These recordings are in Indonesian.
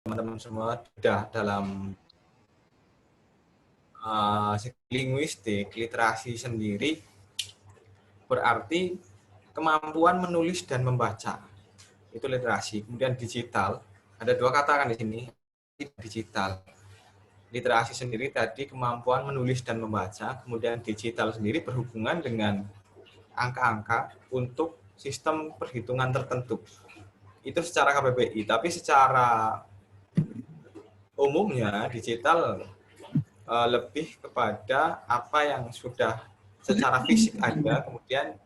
teman-teman semua sudah dalam segi linguistik, literasi sendiri berarti kemampuan menulis dan membaca. Itu literasi. Kemudian digital, ada dua kata kan di sini, digital. Literasi sendiri tadi kemampuan menulis dan membaca, kemudian digital sendiri berhubungan dengan angka-angka untuk sistem perhitungan tertentu. Itu secara KBBI, tapi secara umumnya digital lebih kepada apa yang sudah secara fisik ada, kemudian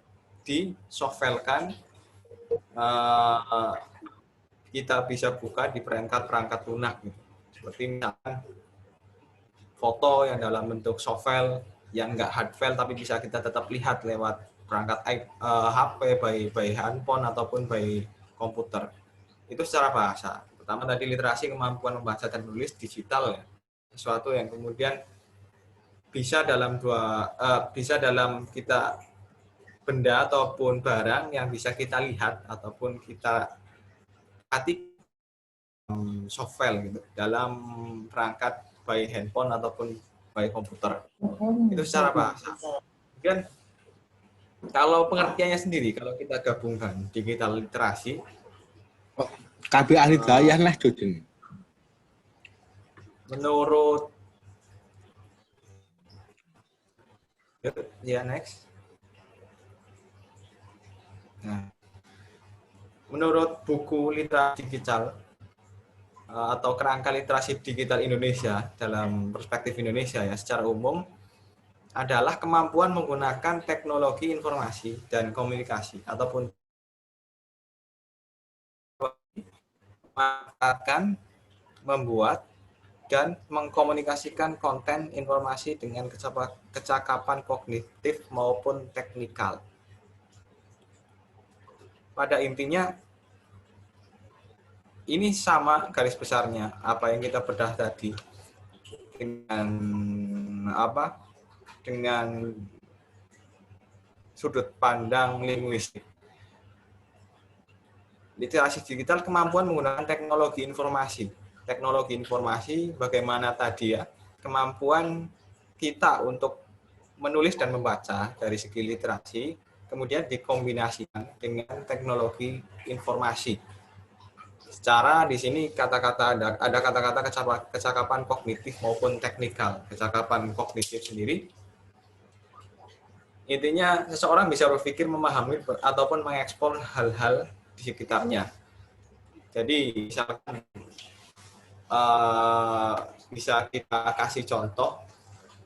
disoftwarekan, kita bisa buka di perangkat-perangkat lunak, gitu. Seperti misalkan foto yang dalam bentuk softfile, yang nggak hard file, tapi bisa kita tetap lihat lewat perangkat HP, by handphone, ataupun by komputer. Itu secara bahasa. Pertama tadi literasi, kemampuan membaca dan menulis digital, ya. Sesuatu yang kemudian bisa dalam bisa dalam kita benda ataupun barang yang bisa kita lihat ataupun kita ketik software gitu dalam perangkat by handphone ataupun by komputer. Itu secara bahasa. Kemudian kalau pengertiannya sendiri, kalau kita gabungkan digital literasi, KB ahli daya lah Jodin. Menurut ya next. Nah, menurut buku literasi digital atau kerangka literasi digital Indonesia dalam perspektif Indonesia ya secara umum adalah kemampuan menggunakan teknologi informasi dan komunikasi ataupun memanfaatkan, membuat dan mengkomunikasikan konten informasi dengan kecakapan kognitif maupun teknikal. Pada intinya ini sama garis besarnya apa yang kita bedah tadi dengan apa? Dengan sudut pandang linguistik. Literasi digital kemampuan menggunakan teknologi informasi. Teknologi informasi bagaimana tadi ya, kemampuan kita untuk menulis dan membaca dari segi literasi, kemudian dikombinasikan dengan teknologi informasi. Secara di sini kata-kata ada kata-kata kecakapan kognitif maupun teknikal. Kecakapan kognitif sendiri intinya seseorang bisa berpikir, memahami ataupun mengekspor hal-hal di sekitarnya. Jadi misalkan bisa kita kasih contoh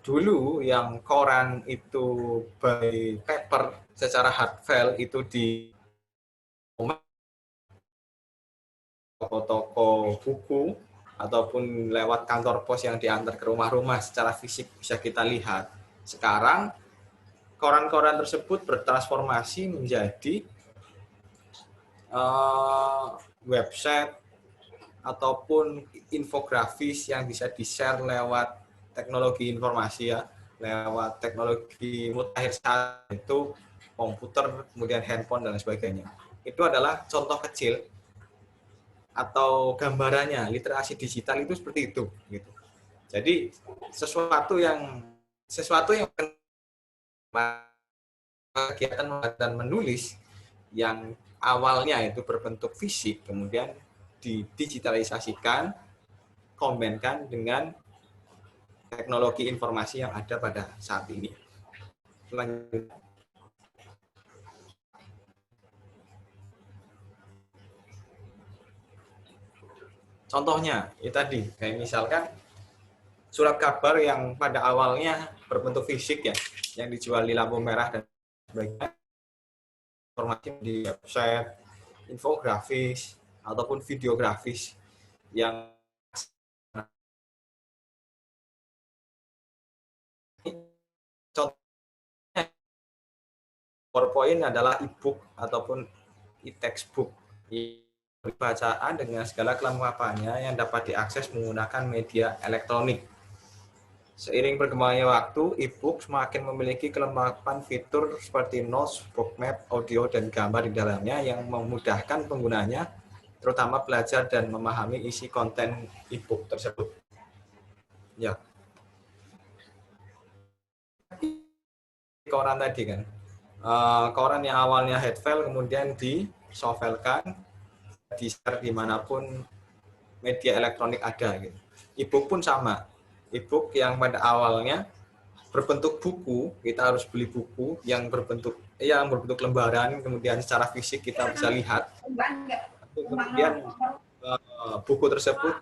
dulu yang koran itu by paper secara hard file itu di toko-toko buku ataupun lewat kantor pos yang diantar ke rumah-rumah secara fisik bisa kita lihat. Sekarang koran-koran tersebut bertransformasi menjadi website ataupun infografis yang bisa di-share lewat teknologi informasi ya, lewat teknologi mutakhir saat itu komputer, kemudian handphone dan sebagainya. Itu adalah contoh kecil atau gambarannya literasi digital itu seperti itu gitu. Jadi sesuatu yang kegiatan dan menulis yang awalnya itu berbentuk fisik kemudian didigitalisasikan, kombinkan dengan teknologi informasi yang ada pada saat ini. Lanjut. Contohnya, ya tadi, kayak misalkan surat kabar yang pada awalnya berbentuk fisik ya, yang dijual di lampu merah dan sebagainya, informasi di website, infografis, ataupun videografis yang contohnya PowerPoint adalah e-book ataupun e-textbook bacaan dengan segala kelengkapannya yang dapat diakses menggunakan media elektronik. Seiring berkembangnya waktu, e-book semakin memiliki kelengkapan fitur seperti notes, bookmap, audio, dan gambar di dalamnya yang memudahkan penggunanya terutama belajar dan memahami isi konten e-book tersebut. Ya. Koran tadi kan. Koran yang awalnya hardfile kemudian di-softfile-kan, di-share dimanapun media elektronik ada. Gitu. E-book pun sama. E-book yang pada awalnya berbentuk buku, kita harus beli buku yang berbentuk lembaran, kemudian secara fisik kita bisa lihat. Kemudian buku tersebut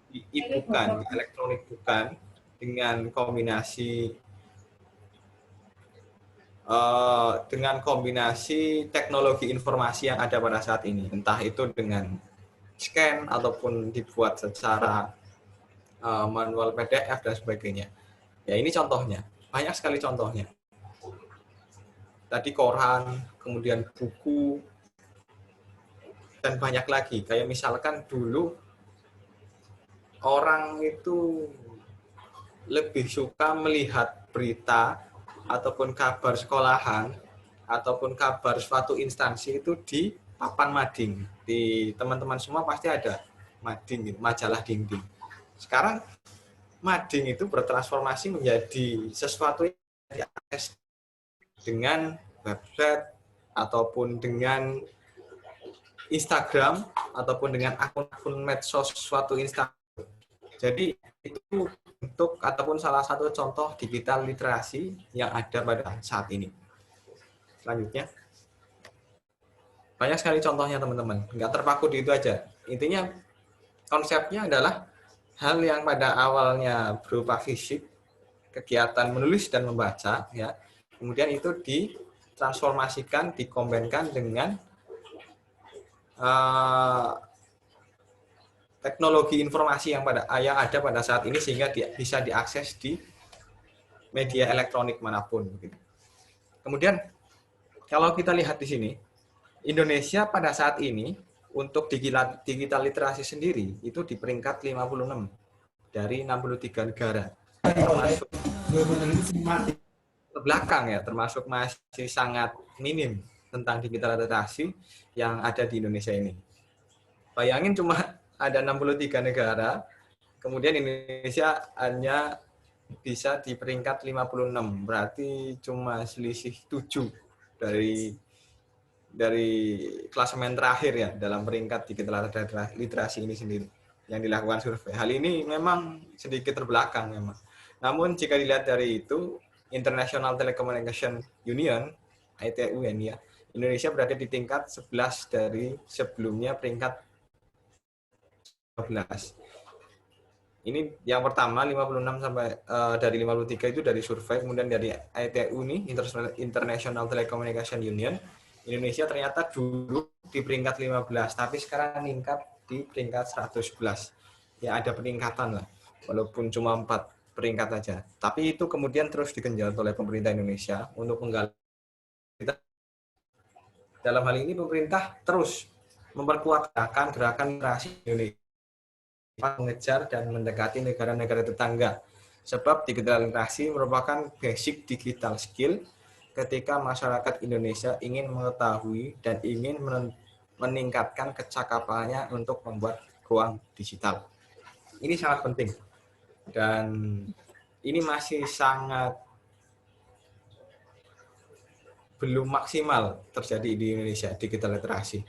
di-e-book-kan, elektronik bukan, dengan kombinasi teknologi informasi yang ada pada saat ini, entah itu dengan scan ataupun dibuat secara manual PDF dan sebagainya. Ya ini contohnya, banyak sekali contohnya. Tadi koran, kemudian buku, dan banyak lagi. Kayak misalkan dulu orang itu lebih suka melihat berita ataupun kabar sekolahan ataupun kabar suatu instansi itu di papan mading. Di teman-teman semua pasti ada mading, majalah dinding. Sekarang mading itu bertransformasi menjadi sesuatu yang diakses dengan website ataupun dengan Instagram ataupun dengan akun-akun medsos suatu instansi. Jadi itu bentuk ataupun salah satu contoh digital literasi yang ada pada saat ini. Selanjutnya, banyak sekali contohnya teman-teman. Nggak terpaku di itu aja. Intinya konsepnya adalah hal yang pada awalnya berupa fisik, kegiatan menulis dan membaca, ya, kemudian itu ditransformasikan, dikombinasikan dengan teknologi informasi yang ada pada saat ini sehingga bisa diakses di media elektronik manapun. Kemudian kalau kita lihat di sini, Indonesia pada saat ini untuk digital literasi sendiri itu di peringkat 56 dari 63 negara. Termasuk terbelakang ya, termasuk masih sangat minim tentang digital literasi yang ada di Indonesia ini. Bayangin cuma ada 63 negara, kemudian Indonesia hanya bisa di peringkat 56, berarti cuma selisih 7 dari klasemen terakhir ya dalam peringkat digital literasi ini sendiri yang dilakukan survei. Hal ini memang sedikit terbelakang memang. Namun jika dilihat dari itu, International Telecommunication Union, ITU ya, Indonesia berada di tingkat 11 dari sebelumnya peringkat 12. Ini yang pertama 56 sampai dari 53 itu dari survei, kemudian dari ITU nih, International Telecommunication Union, Indonesia ternyata dulu di peringkat 15, tapi sekarang meningkat di peringkat 111. Ya ada peningkatan lah, walaupun cuma 4 peringkat saja. Tapi itu kemudian terus digenjot oleh pemerintah Indonesia untuk menggali. Dalam hal ini pemerintah terus memperkuat gerakan literasi Indonesia, mengejar dan mendekati negara-negara tetangga. Sebab digital literasi merupakan basic digital skill ketika masyarakat Indonesia ingin mengetahui dan ingin meningkatkan kecakapannya untuk membuat ruang digital. Ini sangat penting. Dan ini masih sangat belum maksimal terjadi di Indonesia, digital literasi.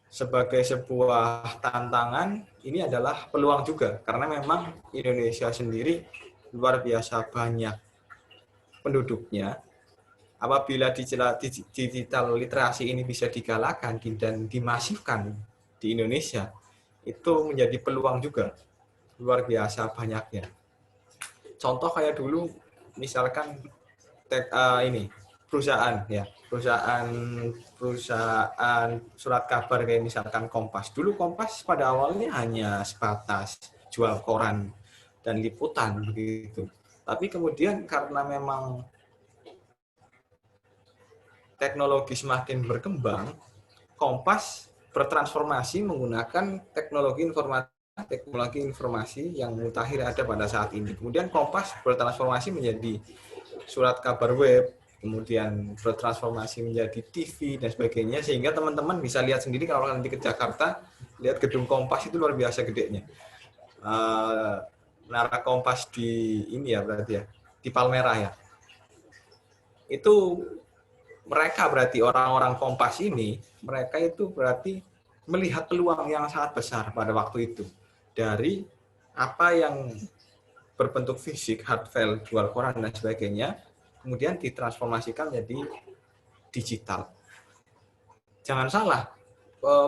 Sebagai sebuah tantangan, ini adalah peluang juga, karena memang Indonesia sendiri luar biasa banyak penduduknya. Apabila digital literasi ini bisa digalakan dan dimasifkan di Indonesia, itu menjadi peluang juga, luar biasa banyaknya. Contoh kayak dulu, misalkan ini perusahaan surat kabar kayak misalkan Kompas. Dulu Kompas pada awalnya hanya sebatas jual koran dan liputan begitu. Tapi kemudian karena memang teknologi semakin berkembang, Kompas bertransformasi menggunakan teknologi informasi yang mutakhir ada pada saat ini. Kemudian Kompas bertransformasi menjadi surat kabar web, kemudian bertransformasi menjadi TV dan sebagainya, sehingga teman-teman bisa lihat sendiri kalau nanti ke Jakarta, lihat gedung Kompas itu luar biasa gedenya. Menara Kompas di ini ya berarti ya, di Palmerah ya. Itu mereka berarti orang-orang Kompas ini, mereka itu berarti melihat peluang yang sangat besar pada waktu itu dari apa yang berbentuk fisik, hard file, jual koran dan sebagainya, kemudian ditransformasikan menjadi digital. Jangan salah,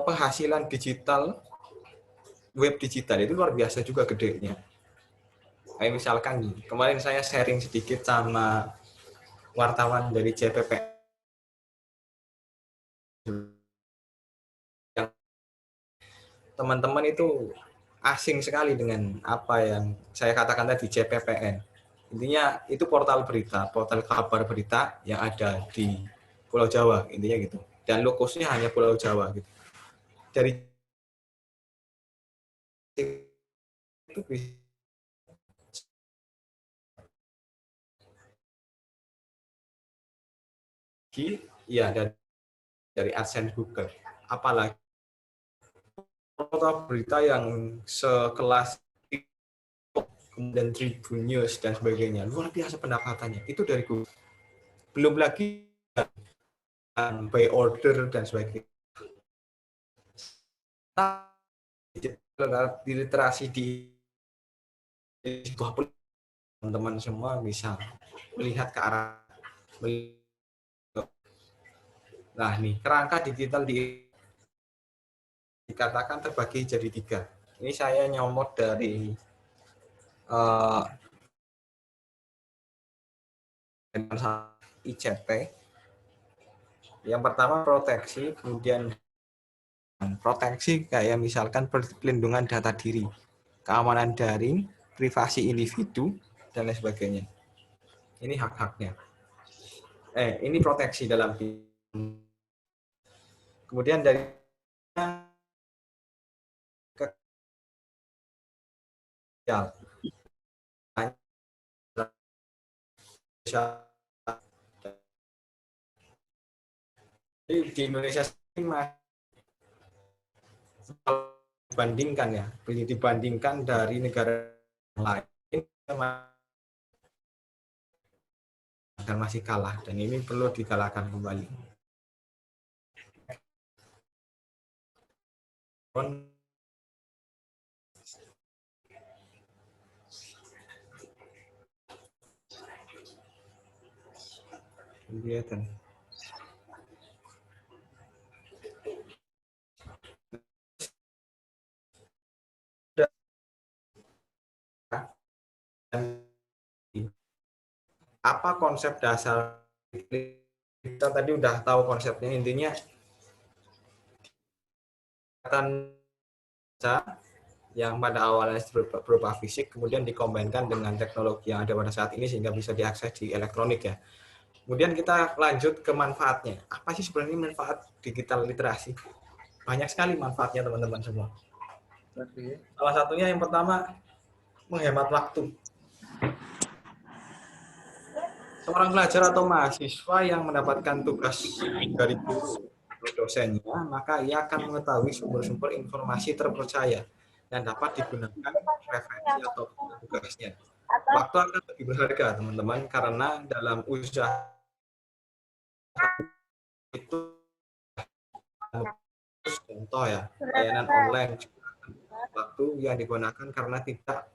penghasilan digital, web digital itu luar biasa juga gedenya. Kayak misalkan kemarin saya sharing sedikit sama wartawan dari JPP. Teman-teman itu asing sekali dengan apa yang saya katakan tadi, JPPN. Intinya itu portal berita, portal kabar berita yang ada di Pulau Jawa, intinya gitu. Dan lokusnya hanya Pulau Jawa gitu. Dari itu ya dari AdSense Google. Apalagi portal berita yang sekelas kemudian Tribun News dan sebagainya, luar biasa pendapatannya. Itu dari Google. Belum lagi by order dan sebagainya. Di literasi di sebuah teman-teman semua bisa melihat ke arah. Nah, nih kerangka digital dikatakan terbagi jadi 3. Ini saya nyomot dari ICT. Yang pertama proteksi, kemudian proteksi kayak misalkan perlindungan data diri, keamanan daring, privasi individu, dan lain sebagainya. Ini hak-haknya. Ini proteksi dalam. Kemudian dari di Indonesia dibandingkan dari negara lain dan masih kalah, dan ini perlu digalakkan kembali. Kelihatan. Apa konsep dasar? Kita tadi udah tahu konsepnya, intinya yang pada awalnya berupa fisik, kemudian dikombinkan dengan teknologi yang ada pada saat ini sehingga bisa diakses di elektronik ya. Kemudian kita lanjut ke manfaatnya. Apa sih sebenarnya manfaat digital literasi? Banyak sekali manfaatnya teman-teman semua. Salah satunya yang pertama, menghemat waktu. Seorang pelajar atau mahasiswa yang mendapatkan tugas dari guru dosennya, maka ia akan mengetahui sumber-sumber informasi terpercaya dan dapat digunakan referensi atau tugasnya. Waktu akan lebih berharga, teman-teman, karena dalam usaha itu contoh ya, layanan online waktu yang digunakan karena tidak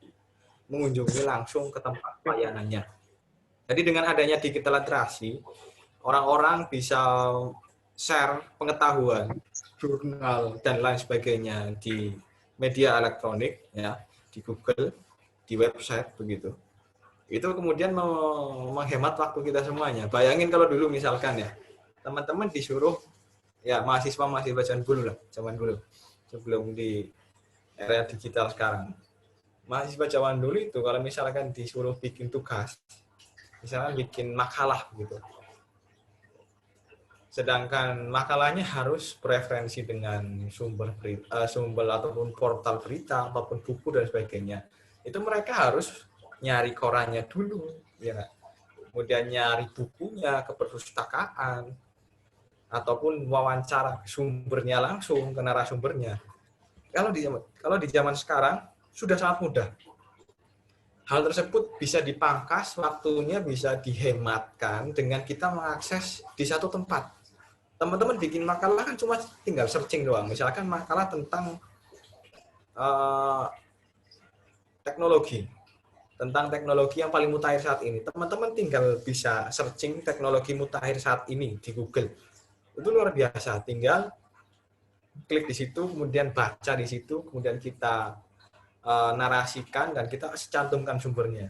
mengunjungi langsung ke tempat layanannya. Jadi dengan adanya digital literasi, orang-orang bisa share pengetahuan, jurnal dan lain sebagainya di media elektronik ya, di Google, di website begitu. Itu kemudian menghemat waktu kita semuanya. Bayangin kalau dulu misalkan ya, teman-teman disuruh ya mahasiswa zaman dulu lah, zaman dulu sebelum di era digital sekarang. Mahasiswa zaman dulu itu kalau misalkan disuruh bikin tugas, misalkan bikin makalah gitu. Sedangkan makalahnya harus bereferensi dengan sumber ataupun portal berita ataupun buku dan sebagainya. Itu mereka harus nyari korannya dulu, ya. kemudian nyari bukunya ke perpustakaan, ataupun wawancara sumbernya langsung ke narasumbernya. Kalau di zaman sekarang sudah sangat mudah. Hal tersebut bisa dipangkas, waktunya bisa dihematkan dengan kita mengakses di satu tempat. Teman-teman bikin makalah kan cuma tinggal searching doang. Misalkan makalah tentang teknologi, tentang teknologi yang paling mutakhir saat ini. Teman-teman tinggal bisa searching teknologi mutakhir saat ini di Google. Itu luar biasa. Tinggal klik di situ, kemudian baca di situ, kemudian kita narasikan dan kita cantumkan sumbernya.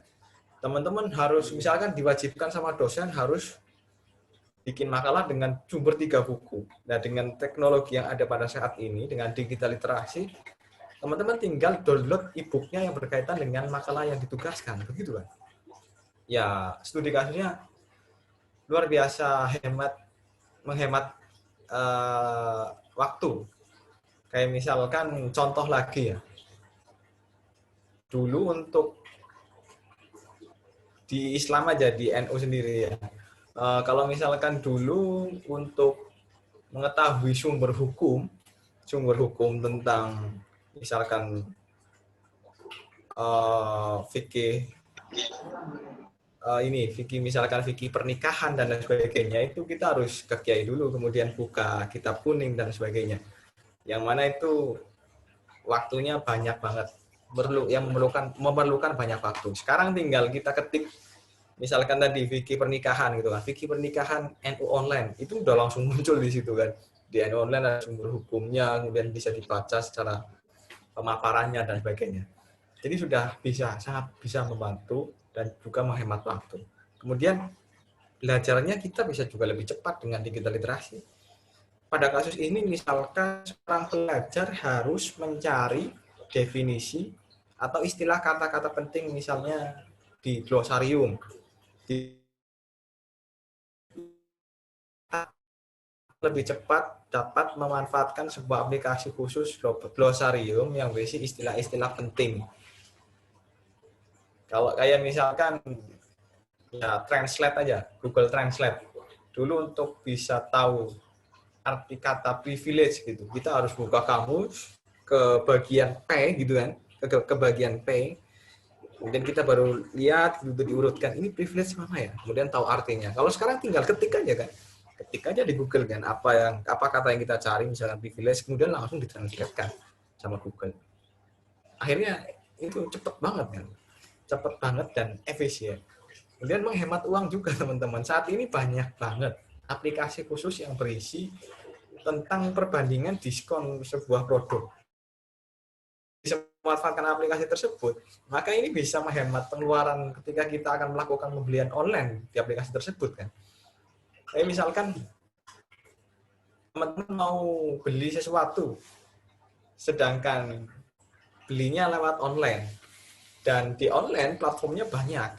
Teman-teman harus misalkan diwajibkan sama dosen harus bikin makalah dengan sumber 3 buku. Nah, dengan teknologi yang ada pada saat ini, dengan digital literasi, teman-teman tinggal download e-booknya yang berkaitan dengan makalah yang ditugaskan, begitu kan? Ya, studi kasusnya luar biasa menghemat waktu. Kayak misalkan contoh lagi ya. Dulu untuk di Islam aja, di NU sendiri ya. Kalau misalkan dulu untuk mengetahui sumber hukum tentang misalkan fikih misalkan fikih pernikahan dan lain sebagainya, itu kita harus ke kiai dulu, kemudian buka kitab kuning dan sebagainya. Yang mana itu waktunya banyak banget, memerlukan banyak waktu. Sekarang tinggal kita ketik misalkan tadi fikih pernikahan gitu kan, fikih pernikahan NU online, itu udah langsung muncul di situ kan. Di NU online ada sumber hukumnya, kemudian bisa dibaca secara pemaparannya dan sebagainya. Jadi sangat bisa membantu dan juga menghemat waktu. Kemudian belajarnya kita bisa juga lebih cepat dengan digital literasi. Pada kasus ini misalkan seorang pelajar harus mencari definisi atau istilah kata-kata penting misalnya di glosarium, lebih cepat dapat memanfaatkan sebuah aplikasi khusus glosarium yang berisi istilah-istilah penting. Kalau kayak misalkan ya Translate aja, Google Translate. Dulu untuk bisa tahu arti kata privilege gitu, kita harus buka kamus ke bagian P gitu kan, ke bagian P. Kemudian kita baru lihat gitu, diurutkan ini privilege apa ya, kemudian tahu artinya. Kalau sekarang tinggal ketik aja kan, ketik aja di Google kan apa kata yang kita cari misalnya privilege, kemudian langsung ditranslatekan sama Google. Akhirnya itu cepet banget dan efisien. Kemudian menghemat uang juga teman-teman. Saat ini banyak banget aplikasi khusus yang berisi tentang perbandingan diskon sebuah produk. Bisa memanfaatkan aplikasi tersebut, maka ini bisa menghemat pengeluaran ketika kita akan melakukan pembelian online di aplikasi tersebut kan. Kayak misalkan teman-teman mau beli sesuatu, sedangkan belinya lewat online, dan di online platformnya banyak,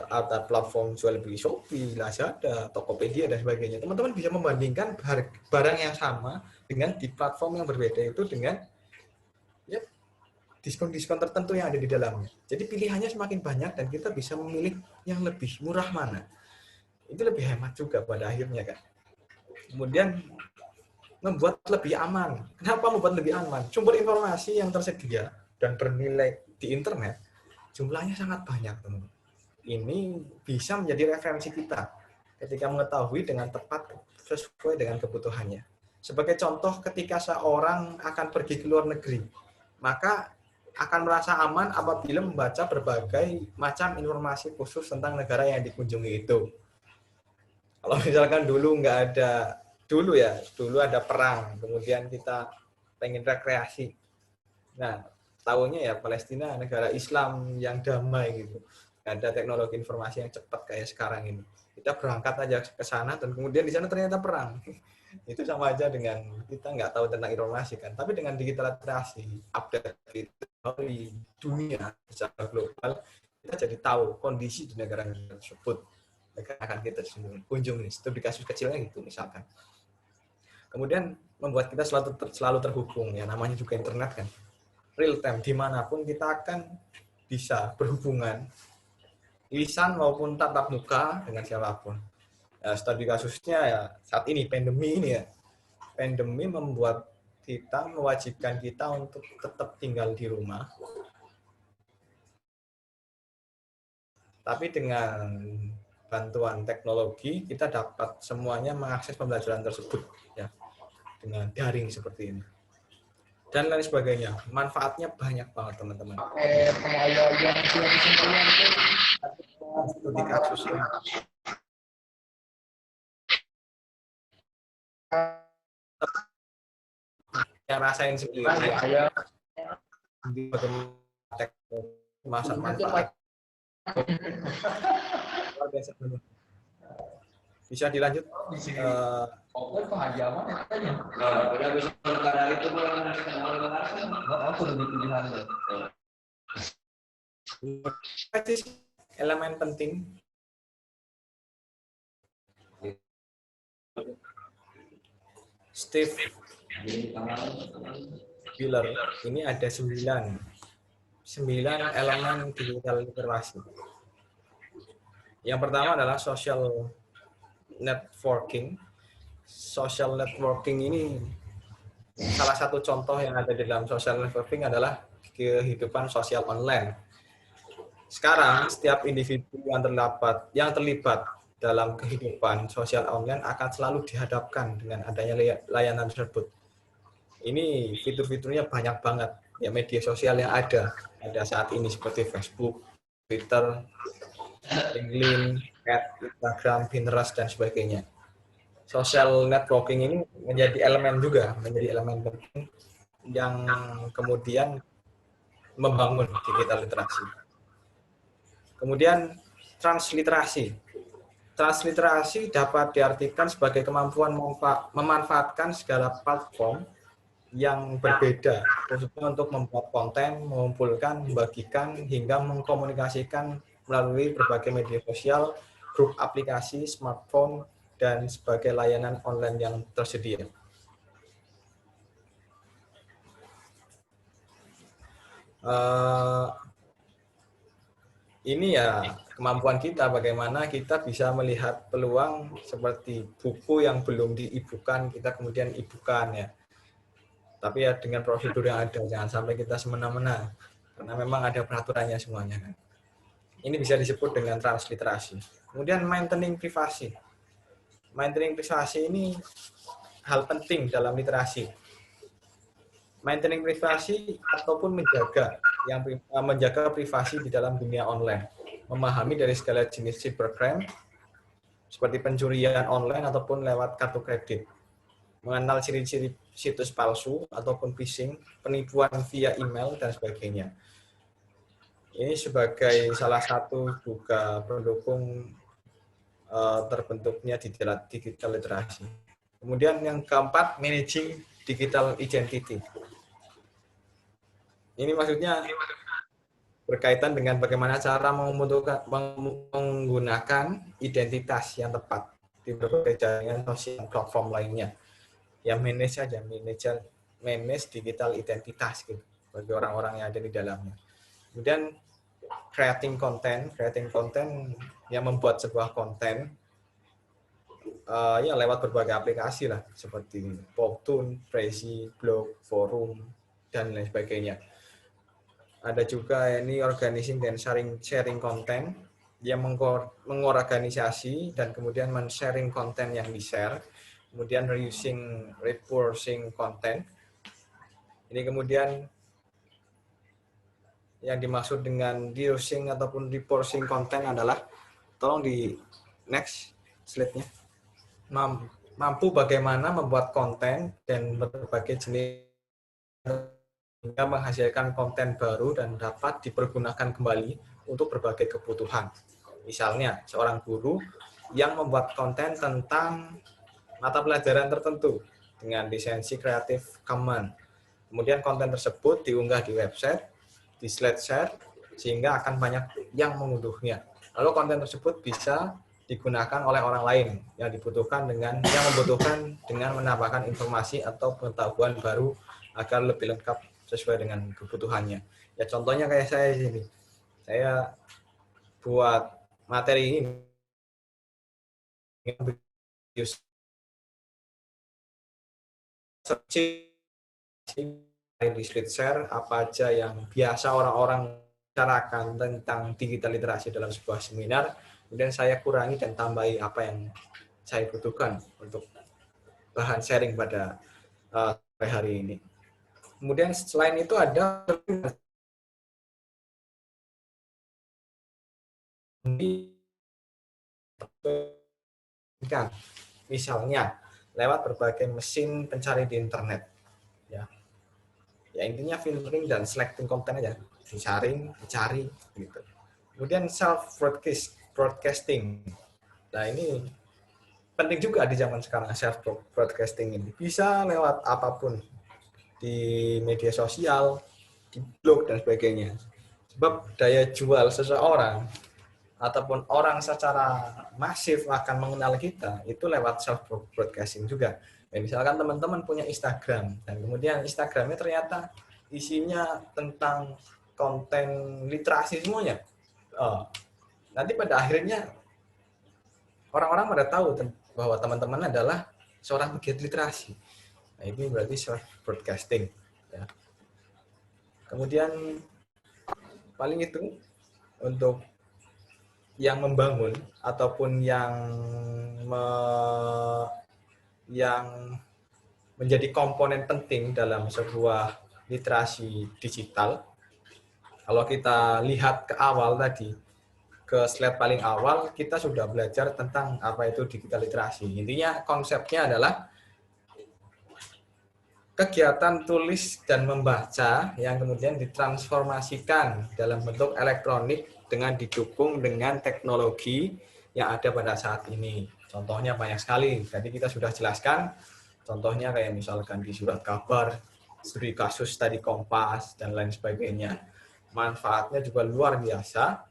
ada platform jual beli Shopee, Lazada, Tokopedia dan sebagainya. Teman-teman bisa membandingkan barang yang sama dengan di platform yang berbeda itu dengan ya diskon-diskon tertentu yang ada di dalamnya. Jadi pilihannya semakin banyak dan kita bisa memilih yang lebih murah mana. Itu lebih hemat juga pada akhirnya kan. Kemudian membuat lebih aman. Kenapa membuat lebih aman? Sumber informasi yang tersedia dan bernilai di internet jumlahnya sangat banyak, teman. Ini bisa menjadi referensi kita ketika mengetahui dengan tepat sesuai dengan kebutuhannya. Sebagai contoh, ketika seorang akan pergi ke luar negeri, maka akan merasa aman apabila membaca berbagai macam informasi khusus tentang negara yang dikunjungi itu. Kalau misalkan dulu dulu ada perang, kemudian kita pengen rekreasi. Nah, tahunya ya Palestina negara Islam yang damai gitu. Ada teknologi informasi yang cepat kayak sekarang ini. Kita berangkat aja ke sana dan kemudian di sana ternyata perang. Itu sama aja dengan kita nggak tahu tentang informasi kan. Tapi dengan digital literasi, update di dunia secara global, kita jadi tahu kondisi di negara tersebut. Akan kita kunjungi. Studi kasus kecilnya gitu misalkan. Kemudian membuat kita selalu terhubung ya, namanya juga internet kan. Real time, dimanapun kita akan bisa berhubungan lisan maupun tatap muka dengan siapapun. Ya, studi kasusnya ya saat ini pandemi ini ya. Pandemi membuat kita mewajibkan kita untuk tetap tinggal di rumah. Tapi dengan bantuan teknologi kita dapat semuanya mengakses pembelajaran tersebut ya dengan daring seperti ini. Dan lain sebagainya. Manfaatnya banyak banget teman-teman. Studi kasusnya. Yang rasain sendiri ya. Di masa manfaat. Bisa dilanjut. Elemen penting Steve Wheeler ini ada 9 elemen digital literasi. Yang pertama adalah social networking. Social networking ini salah satu contoh yang ada di dalam social networking adalah kehidupan sosial online. Sekarang setiap individu yang terlibat dalam kehidupan sosial online akan selalu dihadapkan dengan adanya layanan tersebut. Ini fitur-fiturnya banyak banget ya, media sosial yang ada saat ini seperti Facebook, Twitter, LinkedIn, Instagram, Pinterest dan sebagainya. Social networking ini menjadi elemen penting yang kemudian membangun digital literasi. Kemudian transliterasi. Transliterasi dapat diartikan sebagai kemampuan memanfaatkan segala platform yang berbeda, khususnya untuk membuat konten, mengumpulkan, membagikan, hingga mengkomunikasikan melalui berbagai media sosial, grup aplikasi, smartphone, dan sebagai layanan online yang tersedia. Ini ya kemampuan kita, bagaimana kita bisa melihat peluang seperti buku yang belum diibukan, kita kemudian ibukan ya. Tapi ya dengan prosedur yang ada, jangan sampai kita semena-mena, karena memang ada peraturannya semuanya kan. Ini bisa disebut dengan transliterasi. Kemudian maintaining privasi. Maintaining privasi ini hal penting dalam literasi. Maintaining privasi ataupun menjaga privasi di dalam dunia online. Memahami dari segala jenis cybercrime seperti pencurian online ataupun lewat kartu kredit. Mengenal ciri-ciri situs palsu ataupun phishing, penipuan via email dan sebagainya. Ini sebagai salah satu juga pendukung terbentuknya digital literasi. Kemudian yang keempat, managing digital identity. Ini maksudnya berkaitan dengan bagaimana cara menggunakan identitas yang tepat di berbagai jaringan sosial platform lainnya. Ya manage digital identitas gitu bagi orang-orang yang ada di dalamnya. Kemudian creating content yang membuat sebuah konten ya lewat berbagai aplikasi lah seperti Powtoon, Prezi, Blog, Forum dan lain sebagainya. Ada juga ini organizing dan sharing konten yang mengorganisasi dan kemudian men-sharing konten yang di-share. Kemudian repurposing konten. Ini kemudian yang dimaksud dengan reusing ataupun repurposing konten adalah, tolong di next slide-nya, mampu bagaimana membuat konten dan berbagai jenis hingga menghasilkan konten baru dan dapat dipergunakan kembali untuk berbagai kebutuhan. Misalnya, seorang guru yang membuat konten tentang mata pelajaran tertentu dengan lisensi Creative Commons. Kemudian konten tersebut diunggah di website, di slide share, sehingga akan banyak yang mengunduhnya. Lalu konten tersebut bisa digunakan oleh orang lain yang membutuhkan dengan menambahkan informasi atau pengetahuan baru agar lebih lengkap sesuai dengan kebutuhannya. Ya contohnya kayak saya sini. Saya buat materi ini di SleetShare apa aja yang biasa orang-orang bicarakan tentang digital literasi dalam sebuah seminar, kemudian saya kurangi dan tambahi apa yang saya butuhkan untuk bahan sharing pada hari ini. Kemudian selain itu ada misalnya lewat berbagai mesin pencari di internet, ya intinya filtering dan selecting konten aja, dicari gitu. Kemudian self broadcasting, nah ini penting juga di zaman sekarang. Self broadcasting ini bisa lewat apapun, di media sosial, di blog dan sebagainya. Sebab daya jual seseorang ataupun orang secara masif akan mengenal kita itu lewat self broadcasting juga. Ya, misalkan teman-teman punya Instagram dan kemudian Instagramnya ternyata isinya tentang konten literasi semuanya. Nanti pada akhirnya orang-orang pada tahu bahwa teman-teman adalah seorang pegiat literasi. Nah, ini berarti self broadcasting. Ya. Kemudian paling itu untuk yang membangun ataupun yang menjadi komponen penting dalam sebuah literasi digital. Kalau kita lihat ke awal tadi, ke slide paling awal, kita sudah belajar tentang apa itu digital literasi. Intinya konsepnya adalah kegiatan tulis dan membaca yang kemudian ditransformasikan dalam bentuk elektronik dengan didukung dengan teknologi yang ada pada saat ini. Contohnya banyak sekali. Tadi kita sudah jelaskan. Contohnya kayak misalkan di surat kabar, studi kasus tadi Kompas, dan lain sebagainya. Manfaatnya juga luar biasa,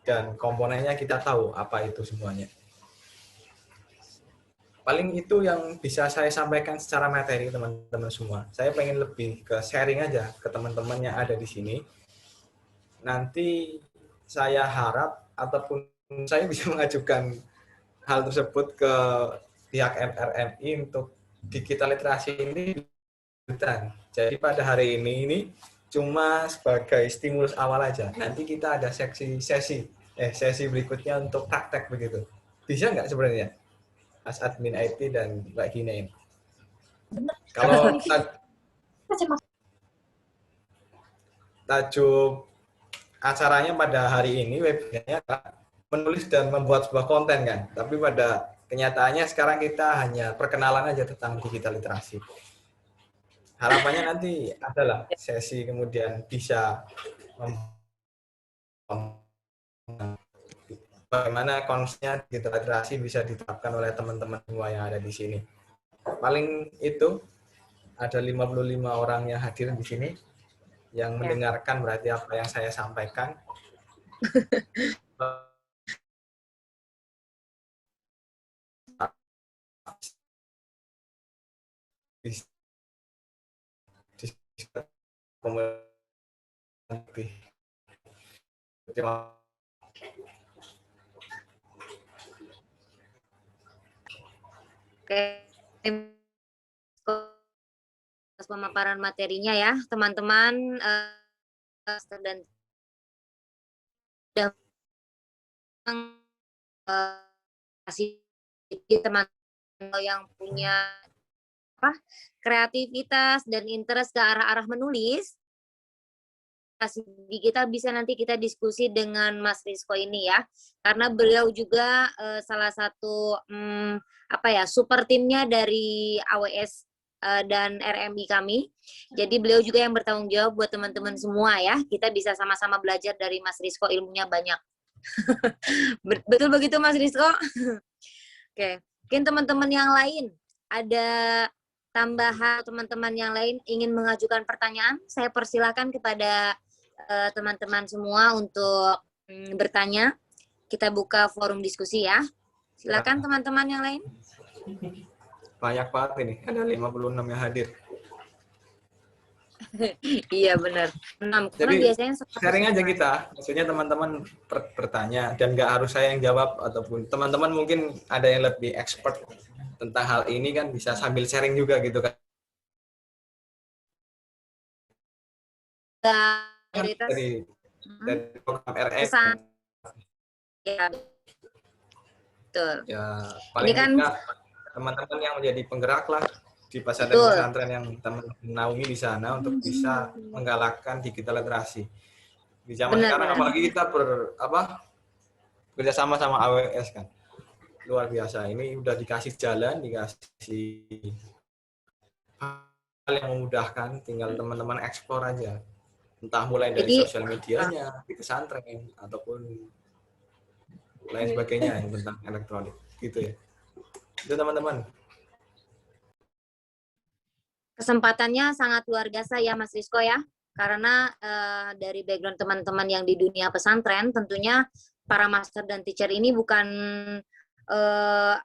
dan komponennya kita tahu apa itu semuanya. Paling itu yang bisa saya sampaikan secara materi teman-teman semua. Saya pengen lebih ke sharing aja ke teman-teman yang ada di sini. Nanti saya harap ataupun saya bisa mengajukan hal tersebut ke pihak MRMI untuk digital literasi ini. Jadi pada hari ini cuma sebagai stimulus awal aja. Nanti kita ada sesi berikutnya untuk praktek begitu. Bisa nggak sebenarnya? As admin IT dan Mbak Gina ini. Kalau tajuk acaranya pada hari ini webinarnya menulis dan membuat sebuah konten kan, tapi pada kenyataannya sekarang kita hanya perkenalan aja tentang digital literasi. Harapannya nanti adalah sesi kemudian bisa bagaimana konsepnya digital literasi bisa diterapkan oleh teman-teman semua yang ada di sini. Paling itu ada 55 orang yang hadir di sini yang mendengarkan berarti apa yang saya sampaikan. Oke, pemaparan materinya ya, teman-teman dan kasih teman yang punya kreativitas dan interest ke arah-arah menulis, kita bisa nanti kita diskusi dengan Mas Rizko ini ya, karena beliau juga salah satu super timnya dari AWS dan RMI kami. Jadi beliau juga yang bertanggung jawab buat teman-teman semua ya. Kita bisa sama-sama belajar dari Mas Rizko, ilmunya banyak. Betul begitu Mas Rizko? Oke, mungkin teman-teman yang lain ada tambahan, teman-teman yang lain ingin mengajukan pertanyaan, saya persilakan kepada teman-teman semua untuk bertanya. Kita buka forum diskusi ya. Silakan teman-teman yang lain. Banyak banget ini, ada 56 yang hadir. Iya benar. 6 karena Jadi biasanya 100 sharing aja orang. kita, maksudnya teman-teman bertanya dan nggak harus saya yang jawab ataupun teman-teman mungkin ada yang lebih expert tentang hal ini kan bisa sambil sharing juga gitu kan. Mayoritas Dari program RM pesan ya betul. ya Ini paling kan tidak teman-teman yang menjadi penggerak lah di betul. pesantren-pesantren yang teman naungi di sana untuk bisa menggalakkan digital literasi di zaman sekarang, Benar-benar. apalagi kita kerjasama sama AWS kan luar biasa. Ini udah dikasih jalan, dikasih hal yang memudahkan, tinggal teman-teman eksplor aja, entah mulai dari Jadi sosial medianya di pesantren ataupun lain sebagainya yang tentang elektronik gitu ya. Itu teman-teman. kesempatannya sangat luar biasa ya Mas Rizko ya. Karena dari background teman-teman yang di dunia pesantren, tentunya para master dan teacher ini bukan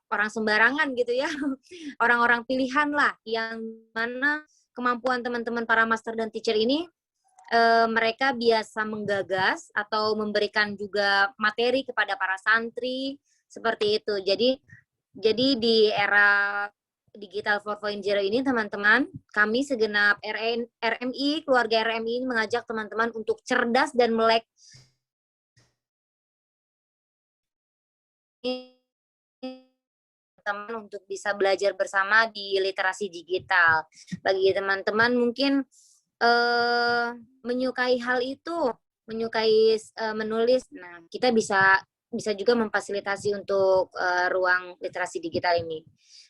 orang sembarangan gitu ya. Orang-orang pilihan lah, yang mana kemampuan teman-teman para master dan teacher ini mereka biasa menggagas atau memberikan juga materi kepada para santri seperti itu. Jadi di era digital 4.0 ini teman-teman, kami segenap RMI, keluarga RMI ini mengajak teman-teman untuk cerdas dan melek teman untuk bisa belajar bersama di literasi digital. Bagi teman-teman mungkin menyukai hal itu, menyukai menulis, nah kita bisa juga memfasilitasi untuk ruang literasi digital ini.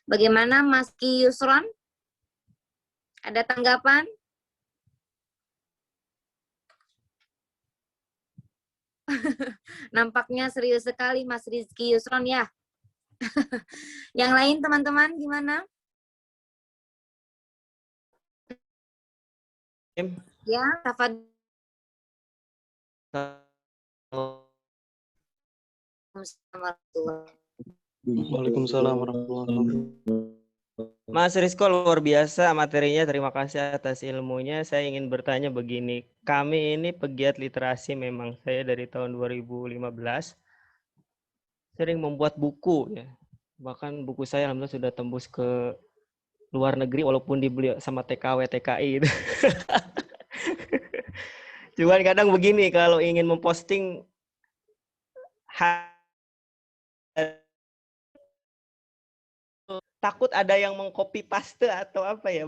Bagaimana Mas Ki Yusron? Ada tanggapan? Nampaknya serius sekali Mas Rizky Yusron ya. Yang lain teman-teman gimana? Ya, Tafad. Waalaikumsalam warahmatullahi wabarakatuh. Mas Rizko luar biasa materinya, terima kasih atas ilmunya. Saya ingin bertanya begini, kami ini pegiat literasi memang, saya dari tahun 2015 sering membuat buku ya. Bahkan buku saya alhamdulillah sudah tembus ke luar negeri walaupun dibeli sama TKW TKI gitu. Cuman kadang begini, kalau ingin memposting takut ada yang mengcopy paste atau apa ya,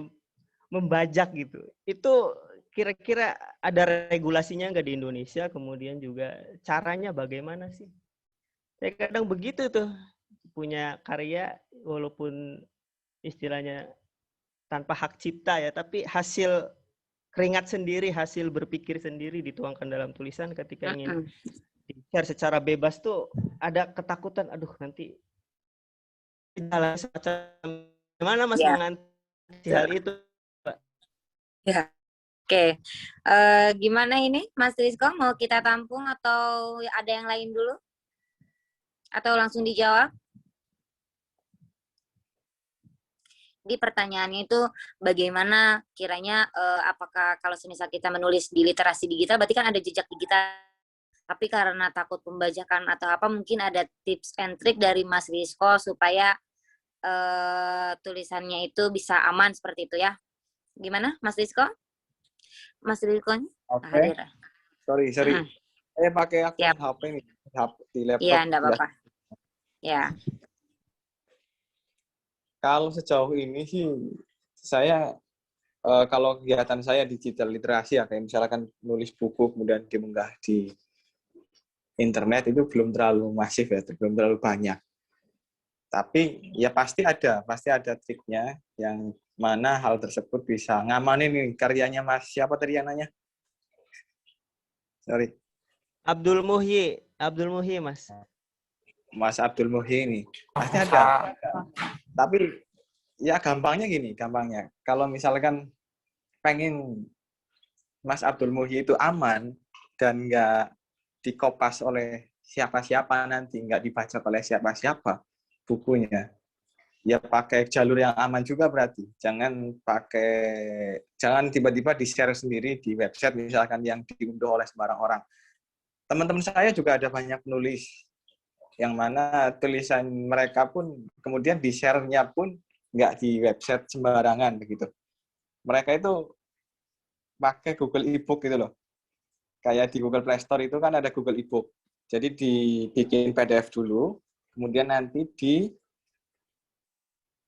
membajak gitu. Itu kira-kira ada regulasinya nggak di Indonesia? Kemudian juga caranya bagaimana sih? Saya kadang begitu tuh, punya karya walaupun istilahnya tanpa hak cipta ya, tapi hasil keringat sendiri, hasil berpikir sendiri dituangkan dalam tulisan. Ketika ingin di-share secara bebas tuh ada ketakutan, aduh nanti jalan semacam gimana Mas mengatasi hal itu? Ya, oke. Gimana ini, Mas Rizko? Mau kita tampung atau ada yang lain dulu? Atau langsung dijawab? Di pertanyaannya itu bagaimana kiranya apakah kalau semisal kita menulis di literasi digital berarti kan ada jejak digital, tapi karena takut pembajakan atau apa, mungkin ada tips and trick dari Mas Rizko supaya tulisannya itu bisa aman seperti itu ya. Gimana Mas Rizko? Mas Rizko hadir. Sorry. Saya pakai akun HP nih, di laptop. Iya, enggak apa-apa. Ya. Kalau sejauh ini sih saya kalau kegiatan saya digital literasi ya, kayak misalkan nulis buku kemudian diunggah di internet, itu belum terlalu masif ya, belum terlalu banyak. Tapi ya pasti ada triknya yang mana hal tersebut bisa ngamanin nih karyanya Mas siapa tadi yang nanya? Sorry. Abdul Muhyi Mas. Mas Abdul Muhyi ini pasti ada. Tapi ya gampangnya. Kalau misalkan pengen Mas Abdul Muhyi itu aman dan nggak dikopas oleh siapa-siapa nanti, nggak dibaca oleh siapa-siapa bukunya, ya pakai jalur yang aman juga berarti. Jangan tiba-tiba di-share sendiri di website misalkan yang diunduh oleh sembarang orang. Teman-teman saya juga ada banyak penulis yang mana tulisan mereka pun kemudian di-share-nya pun nggak di website sembarangan begitu. Mereka itu pakai Google e-book gitu loh. Kayak di Google Play Store itu kan ada Google e-book. Jadi dibikin PDF dulu, kemudian nanti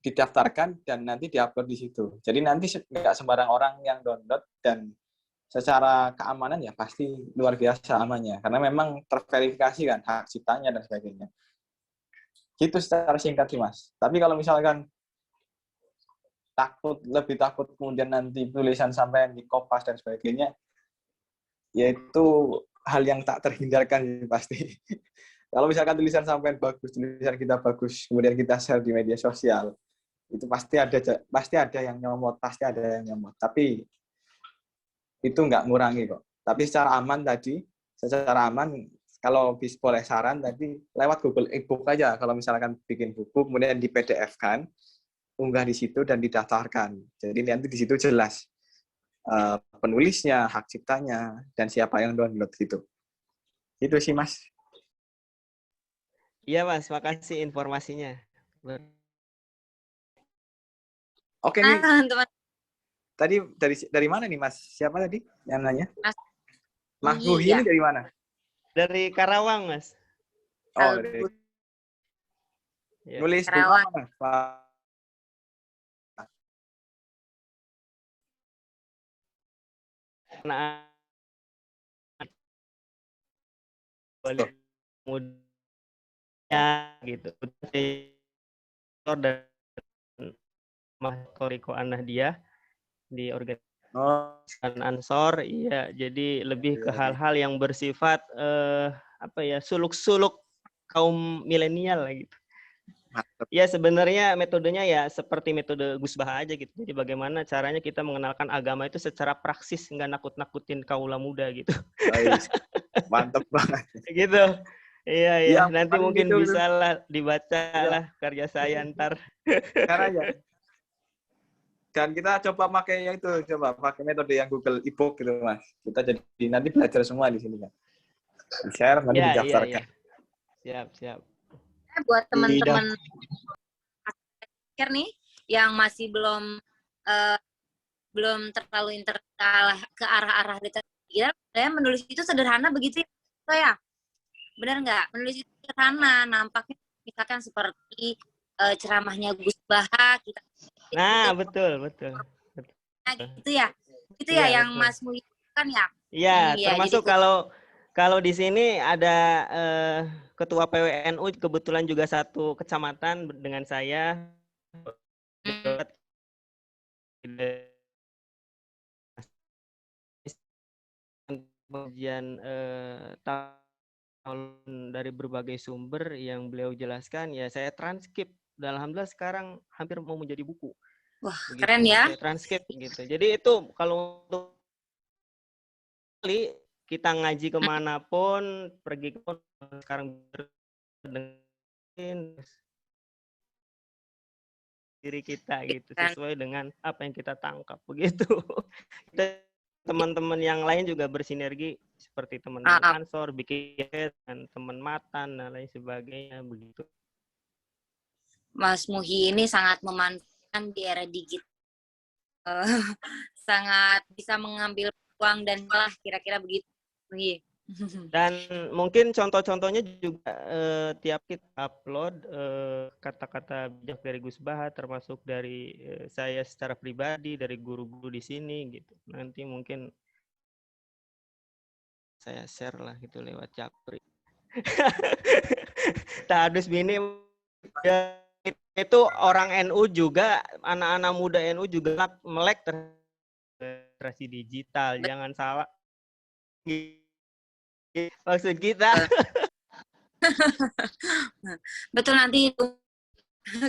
didaftarkan dan nanti diupload di situ. Jadi nanti nggak sembarang orang yang download dan secara keamanan ya pasti luar biasa amannya. Karena memang terverifikasi kan hak ciptanya dan sebagainya. Gitu secara singkat sih Mas. Tapi kalau misalkan lebih takut kemudian nanti tulisan sampai di kopas dan sebagainya, yaitu hal yang tak terhindarkan pasti. Kalau misalkan tulisan sampai bagus, tulisan kita bagus, kemudian kita share di media sosial, itu pasti ada yang nyomot, pasti ada yang nyomot. Tapi itu nggak ngurangi kok. Tapi secara aman kalau boleh saran tadi lewat Google e-book aja. Kalau misalkan bikin buku, kemudian di PDF-kan, unggah di situ dan didaftarkan. Jadi nanti di situ jelas penulisnya, hak ciptanya, dan siapa yang download gitu. Itu sih Mas. Iya Mas, makasih informasinya. Oke nih, teman-teman. tadi dari mana nih Mas? Siapa tadi yang nanya? Mas Muhi, Muhi ya. ini dari mana? Dari Karawang Mas. Oh, Albus. Ya. nulis buku Karawang. apa Mas? Nah, muda gitu. Dan Mas Koriko Anahdia di Oh, organisasi Ansor, iya. Jadi lebih ke iya. hal-hal yang bersifat suluk-suluk kaum milenial lah gitu. Mantap. Ya sebenarnya metodenya ya seperti metode Gus Baha aja gitu. Jadi bagaimana caranya kita mengenalkan agama itu secara praksis, nggak nakut-nakutin kaula muda gitu. Mantap banget. Gitu. Iya ya. Iya, Nanti paling mungkin gitu. bisa lah dibaca Iya. lah karya saya ntar. Caranya. Dan kita coba pakai pakai metode yang Google e-book gitu Mas. Kita jadi nanti belajar semua di sini kan. Di-share nanti Ya, iya, didaftarkan. iya. Siap. Buat teman-teman Iya. nih yang masih belum terlalu ke arah-arah detail, saya menulis itu sederhana begitu ya? Benar nggak? Menulis itu sederhana, nampaknya misalkan seperti ceramahnya Gus Baha, kita Nah, betul. gitu ya. Itu ya Iya, yang betul. Mas Muhi kan ya? Iya, Iya, termasuk jadi kalau di sini ada ketua PWNU kebetulan juga satu kecamatan dengan saya. Kemudian tahun dari berbagai sumber yang beliau jelaskan, ya saya transkrip. Dan alhamdulillah sekarang hampir mau menjadi buku. wah, Begitu. keren ya. Saya transkrip gitu. Jadi itu kalau untuk kita ngaji kemanapun, pergi ke sekarang diri kita gitu, sesuai dengan apa yang kita tangkap begitu. Teman-teman yang lain juga bersinergi seperti teman-teman Ansor, bikin dan teman Matan dan lain sebagainya begitu. Mas Muhi ini sangat memanfaatkan di era digital, sangat bisa mengambil uang dan malah kira-kira begitu. Dan mungkin contoh-contohnya juga tiap kita upload kata-kata bijak dari Gus Baha, termasuk dari saya secara pribadi, dari guru-guru di sini gitu. Nanti mungkin saya share lah gitu lewat Capri. Tadus Bini ya, itu orang NU juga, anak-anak muda NU juga melek generasi digital. Jangan salah. Maksud kita. Betul, nanti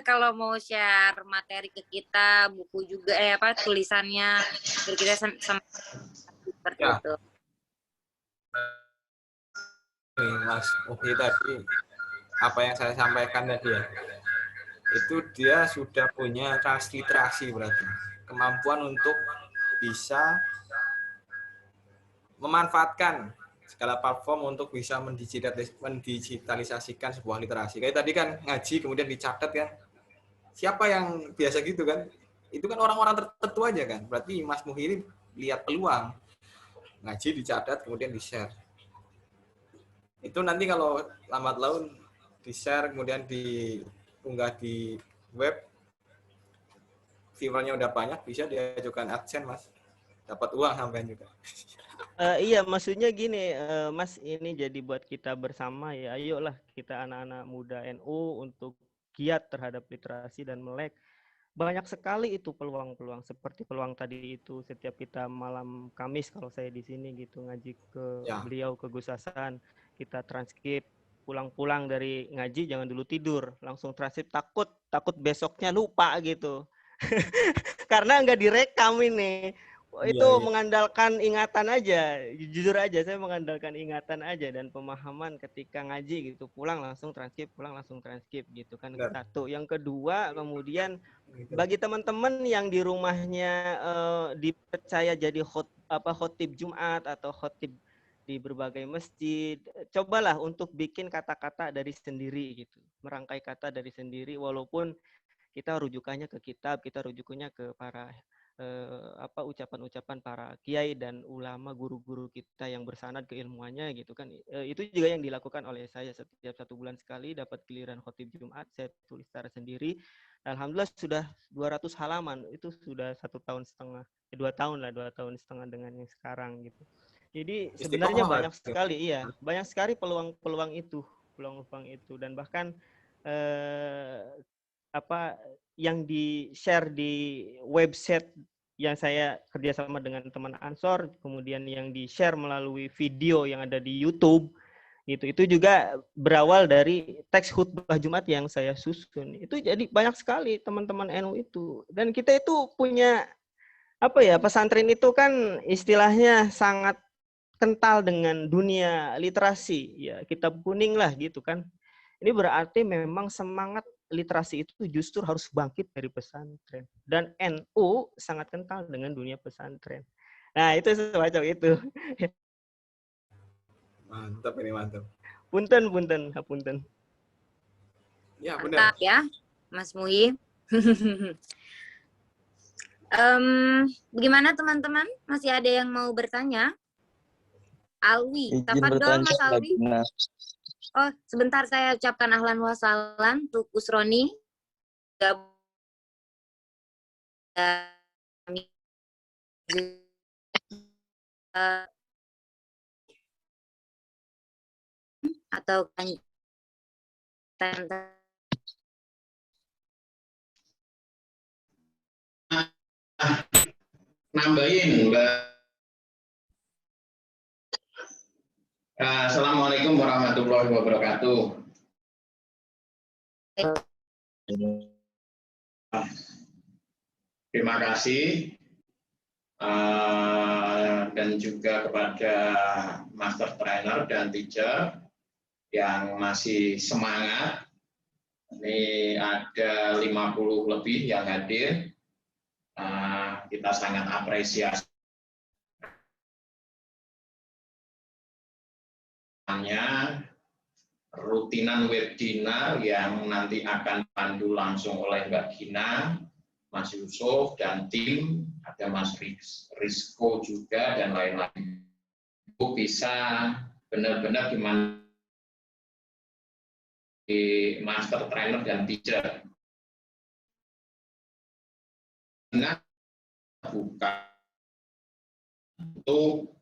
kalau mau share materi ke kita, buku juga tulisannya, biar kita sama seperti Ya. itu. Mas Muhi tadi apa yang saya sampaikan tadi ya, itu dia sudah punya transliterasi, berarti kemampuan untuk bisa memanfaatkan segala platform untuk bisa mendigitalisasikan sebuah literasi. Kayak tadi kan ngaji kemudian dicatat kan, siapa yang biasa gitu kan? Itu kan orang-orang tertentu aja kan. Berarti Mas Muhi ini lihat peluang, ngaji dicatat kemudian di-share. Itu nanti kalau lambat laun di-share kemudian diunggah di web, viewernya udah banyak, bisa diajukan AdSense, Mas. Dapat uang sampean juga. Iya, maksudnya gini, Mas, ini jadi buat kita bersama ya. Ayolah kita anak-anak muda NU untuk giat terhadap literasi dan melek. Banyak sekali itu peluang-peluang, seperti peluang tadi itu setiap kita malam Kamis kalau saya di sini gitu ngaji ke beliau ke Gus Hasan, kita transkrip, pulang-pulang dari ngaji jangan dulu tidur, langsung transkrip, takut besoknya lupa gitu. Karena nggak direkam ini. Itu mengandalkan ingatan aja, jujur aja saya mengandalkan ingatan aja dan pemahaman ketika ngaji gitu, pulang langsung transkrip gitu kan. Satu, yang kedua kemudian bagi teman-teman yang di rumahnya dipercaya jadi khotib Jumat atau khotib di berbagai masjid, cobalah untuk bikin kata-kata dari sendiri gitu, merangkai kata dari sendiri, walaupun kita rujukannya ke kitab, kita rujukannya ke para ucapan-ucapan para kiai dan ulama, guru-guru kita yang bersanad keilmuannya gitu kan. Itu juga yang dilakukan oleh saya setiap 1 bulan sekali dapat giliran khotib Jumat, saya tulis secara sendiri. Alhamdulillah sudah 200 halaman, itu sudah 1,5 tahun, 2 tahun dengan yang sekarang gitu. Jadi sebenarnya banyak sekali, banyak sekali peluang itu dan bahkan yang di-share di website yang saya kerjasama dengan teman Ansor, kemudian yang di-share melalui video yang ada di YouTube, itu juga berawal dari teks khutbah Jumat yang saya susun. Itu jadi banyak sekali teman-teman NU itu. Dan kita itu punya, pesantren itu kan istilahnya sangat kental dengan dunia literasi. Ya, kitab kuning lah gitu kan. Ini berarti memang semangat literasi itu justru harus bangkit dari pesantren. Dan NU sangat kental dengan dunia pesantren. Nah, itu semacam itu. Mantap ini, mantap. Punten. Ya, benar. Mantap ya, Mas Muhi. Bagaimana teman-teman? Masih ada yang mau bertanya? Alwi, tafadhol Mas Alwi. Oh, sebentar saya ucapkan ahlan wa sahlan untuk Usroni. Atau nambahin, Mbak. Assalamualaikum warahmatullahi wabarakatuh. Terima kasih dan juga kepada master trainer dan teacher yang masih semangat. Ini ada 50 lebih yang hadir. Kita sangat apresiasi. Rutinan webinar yang nanti akan dipandu langsung oleh Mbak Gina, Mas Yusuf dan tim, ada Mas Rizko juga dan lain-lain. Itu bisa benar-benar gimana di master trainer dan teacher. Nah, buka untuk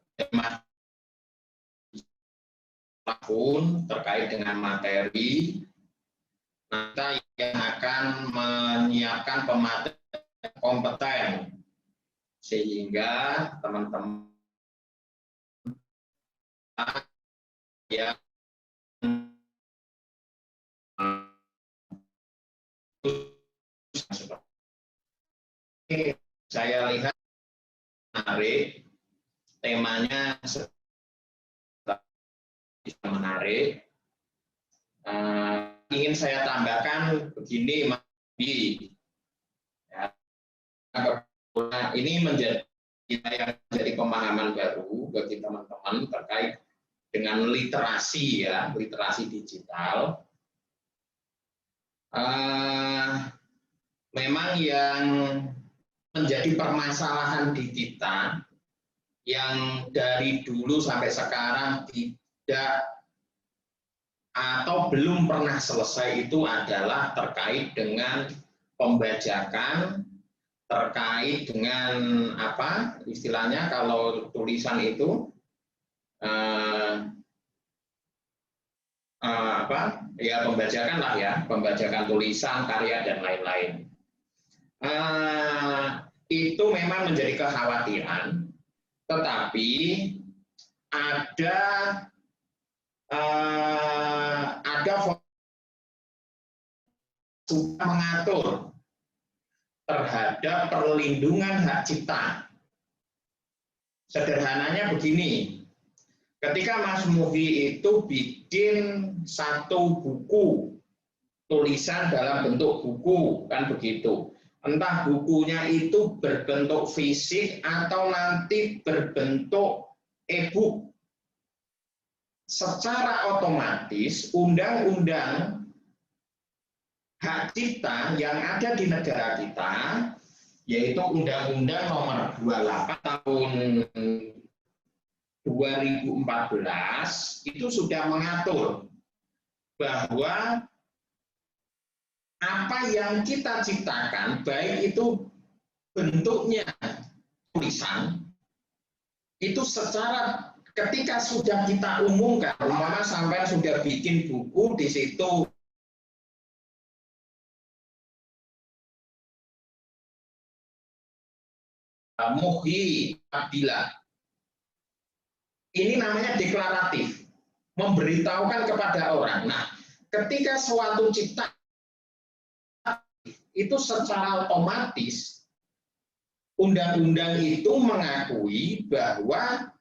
tahun terkait dengan materi, nanti yang akan menyiapkan pemateri kompeten sehingga teman-teman yang saya lihat menarik, temanya menarik. Ingin saya tambahkan begini, Ya. Nah, ini menjadi pemahaman baru bagi teman-teman terkait dengan literasi, ya, literasi digital. Memang yang menjadi permasalahan di kita yang dari dulu sampai sekarang tidak atau belum pernah selesai itu adalah terkait dengan pembajakan, terkait dengan apa istilahnya kalau tulisan itu apa ya, pembajakan lah ya, pembajakan tulisan, karya dan lain-lain. Itu memang menjadi kekhawatiran, tetapi ada mengatur terhadap perlindungan hak cipta. Sederhananya begini, ketika Mas Muhi itu bikin satu buku tulisan dalam bentuk buku, kan begitu. Entah bukunya itu berbentuk fisik atau nanti berbentuk e-book. Secara otomatis undang-undang hak cipta yang ada di negara kita, yaitu Undang-Undang Nomor 28 tahun 2014, itu sudah mengatur bahwa apa yang kita ciptakan, baik itu bentuknya tulisan, itu secara ketika sudah kita umumkan, umpama sampai sudah bikin buku di situ Muhi Abdillah, ini namanya deklaratif, memberitahukan kepada orang. Nah, ketika suatu cipta itu secara otomatis undang-undang itu mengakui bahwa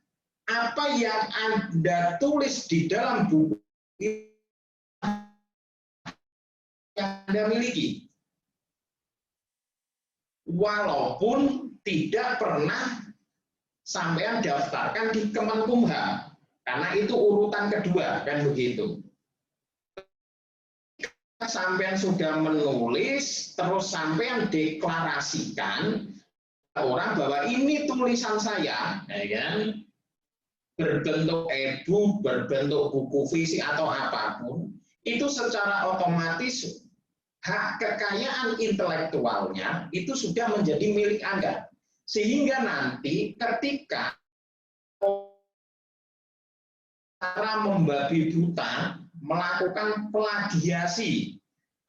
apa yang Anda tulis di dalam buku yang Anda miliki, walaupun tidak pernah sampean daftarkan di Kemenkumham, karena itu urutan kedua, kan begitu. Sampean sudah menulis, terus sampean deklarasikan orang bahwa ini tulisan saya, ya kan? Berbentuk e-book, berbentuk buku fisik atau apapun, itu secara otomatis hak kekayaan intelektualnya itu sudah menjadi milik Anda. Sehingga nanti ketika cara membabi buta melakukan plagiasi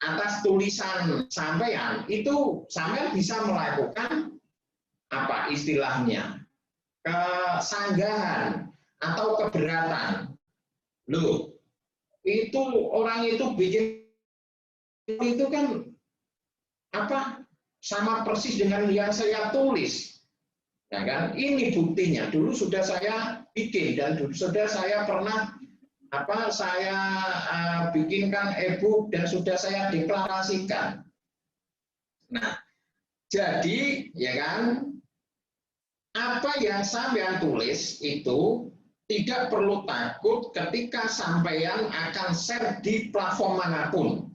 atas tulisan sampean, itu sampean bisa melakukan apa istilahnya, kesanggahan atau keberatan. Loh, itu orang itu bikin itu kan apa sama persis dengan yang saya tulis. Ya kan? Ini buktinya. Dulu sudah saya bikin dan dulu sudah saya pernah saya bikinkan e-book dan sudah saya deklarasikan. Nah, jadi ya kan, apa yang sampean tulis itu tidak perlu takut ketika sampean akan share di platform manapun.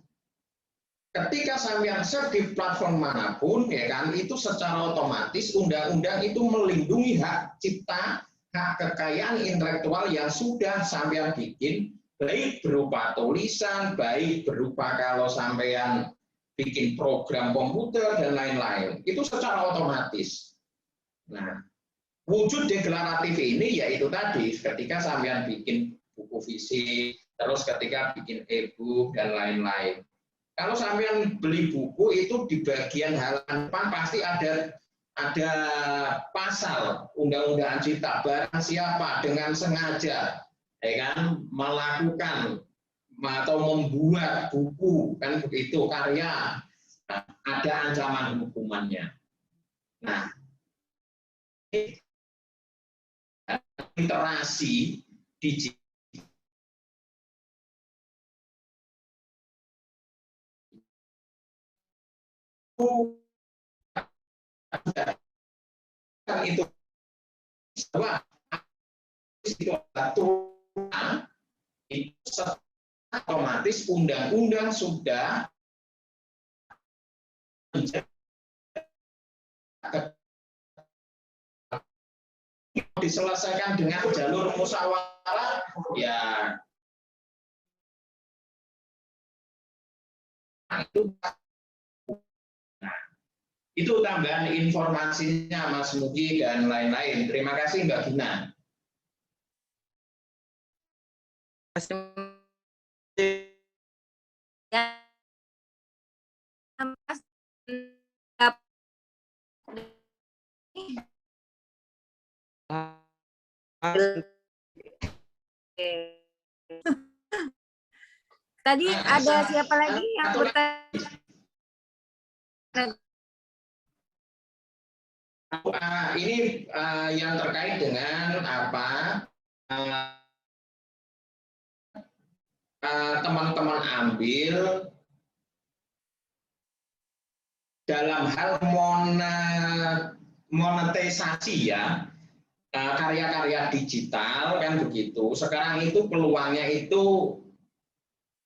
Ketika sampean share di platform manapun, ya kan, itu secara otomatis undang-undang itu melindungi hak cipta, hak kekayaan intelektual yang sudah sampean bikin, baik berupa tulisan, baik berupa kalau sampean bikin program komputer dan lain-lain. Itu secara otomatis. Nah, wujud deklaratif ini yaitu tadi ketika sampean bikin buku fisik, terus ketika bikin e-book dan lain-lain. Kalau sampean beli buku itu di bagian halaman depan pasti ada pasal undang-undang cipta, barang siapa dengan sengaja ya kan melakukan atau membuat buku kan begitu karya, nah, ada ancaman hukumannya. Nah, literasi digital itu bahwa itu otomatis undang-undang sudah diselesaikan dengan jalur musyawarah, ya itu tambahan informasinya Mas Mugi dan lain-lain. Terima kasih Mbak Gina. Ya, Mas, tadi ada siapa lagi yang bertanya? Ini yang terkait dengan apa teman-teman ambil dalam hal monetisasi ya, karya-karya digital kan begitu. Sekarang itu peluangnya itu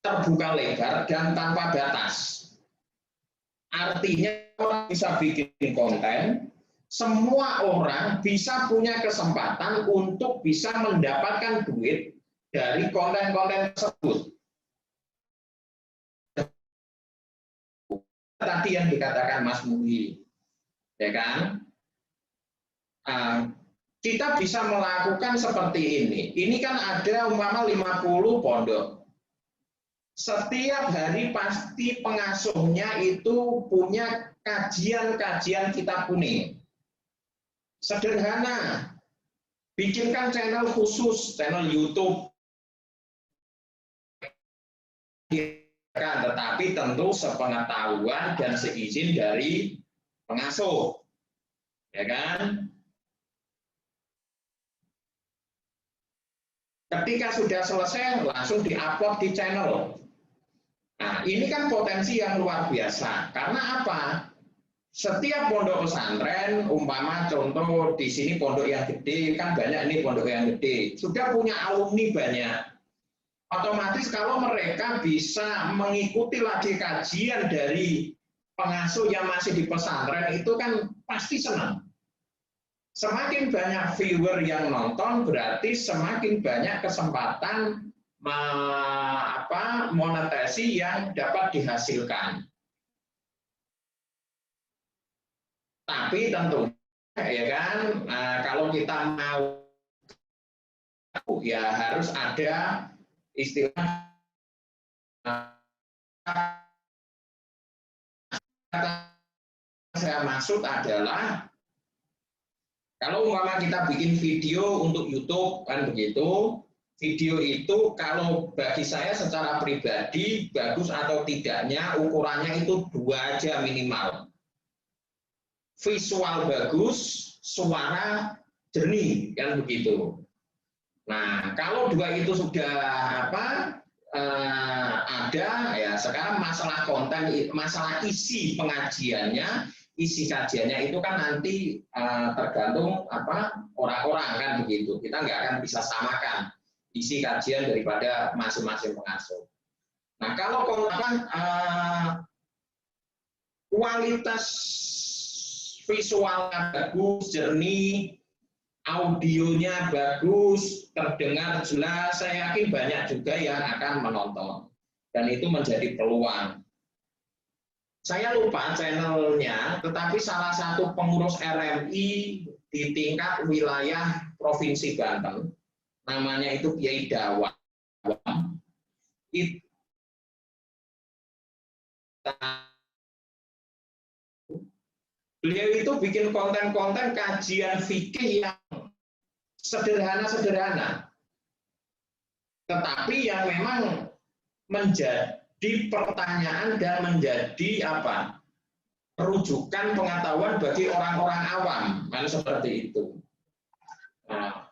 terbuka lebar dan tanpa batas. Artinya orang bisa bikin konten, semua orang bisa punya kesempatan untuk bisa mendapatkan duit dari konten-konten tersebut. Tadi yang dikatakan Mas Mugi, ya kan? Kita bisa melakukan seperti ini. Ini kan ada umpama 50 pondok. Setiap hari pasti pengasuhnya itu punya kajian-kajian kitab kuning. Sederhana. Bikinkan channel khusus, channel YouTube. Tetapi tentu sepengetahuan dan seizin dari pengasuh. Ya kan? Ketika sudah selesai, langsung diupload di channel. Nah, ini kan potensi yang luar biasa. Karena apa? Setiap pondok pesantren, umpama contoh di sini pondok yang gede, kan banyak ini pondok yang gede, sudah punya alumni banyak. Otomatis kalau mereka bisa mengikuti lagi kajian dari pengasuh yang masih di pesantren, itu kan pasti senang. Semakin banyak viewer yang nonton, berarti semakin banyak kesempatan monetasi yang dapat dihasilkan. Tapi tentu ya kan, kalau kita mau ya harus ada istilah saya maksud adalah kalau umpama kita bikin video untuk YouTube kan begitu. Video itu kalau bagi saya secara pribadi bagus atau tidaknya ukurannya itu 2 aja minimal. Visual bagus, suara jernih kan begitu. Nah, kalau 2 itu sudah ada ya, sekarang masalah konten, masalah isi pengajiannya, isi kajiannya itu kan nanti tergantung orang-orang kan begitu. Kita nggak akan bisa samakan isi kajian daripada masing-masing pengasuh. Nah, kalau kualitas visualnya bagus, jernih, audionya bagus, terdengar jelas, saya yakin banyak juga yang akan menonton. Dan itu menjadi peluang. Saya lupa channelnya, tetapi salah satu pengurus RMI di tingkat wilayah Provinsi Banten, namanya itu Kiai Dawam, beliau itu bikin konten-konten kajian fikih yang sederhana-sederhana, tetapi yang memang menjadi pertanyaan dan menjadi rujukan pengetahuan bagi orang-orang awam, kan seperti itu. Nah,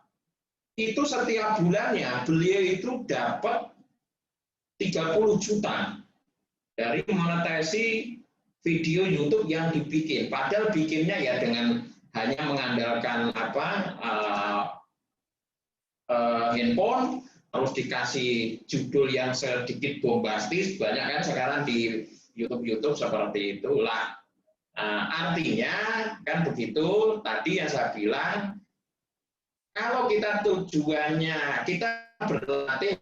itu setiap bulannya beliau itu dapat 30 juta dari monetasi video YouTube yang dibikin. Padahal bikinnya ya dengan hanya mengandalkan handphone, terus dikasih judul yang sedikit bombastis, banyak kan sekarang di YouTube seperti itulah. Artinya kan begitu tadi yang saya bilang, kalau kita tujuannya kita berlatih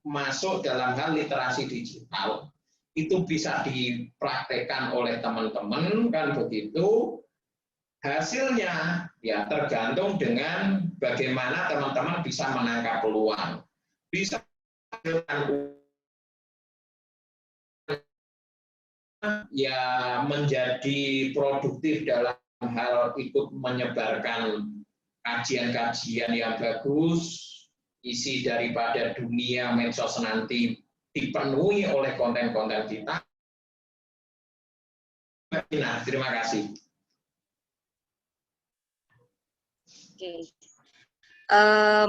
masuk dalam hal literasi digital, itu bisa dipraktekkan oleh teman-teman kan begitu. Hasilnya ya tergantung dengan bagaimana teman-teman bisa menangkap peluang, bisa ya menjadi produktif dalam hal ikut menyebarkan kajian-kajian yang bagus, isi daripada dunia medsos nanti dipenuhi oleh konten-konten kita. Nah, terima kasih. Oke.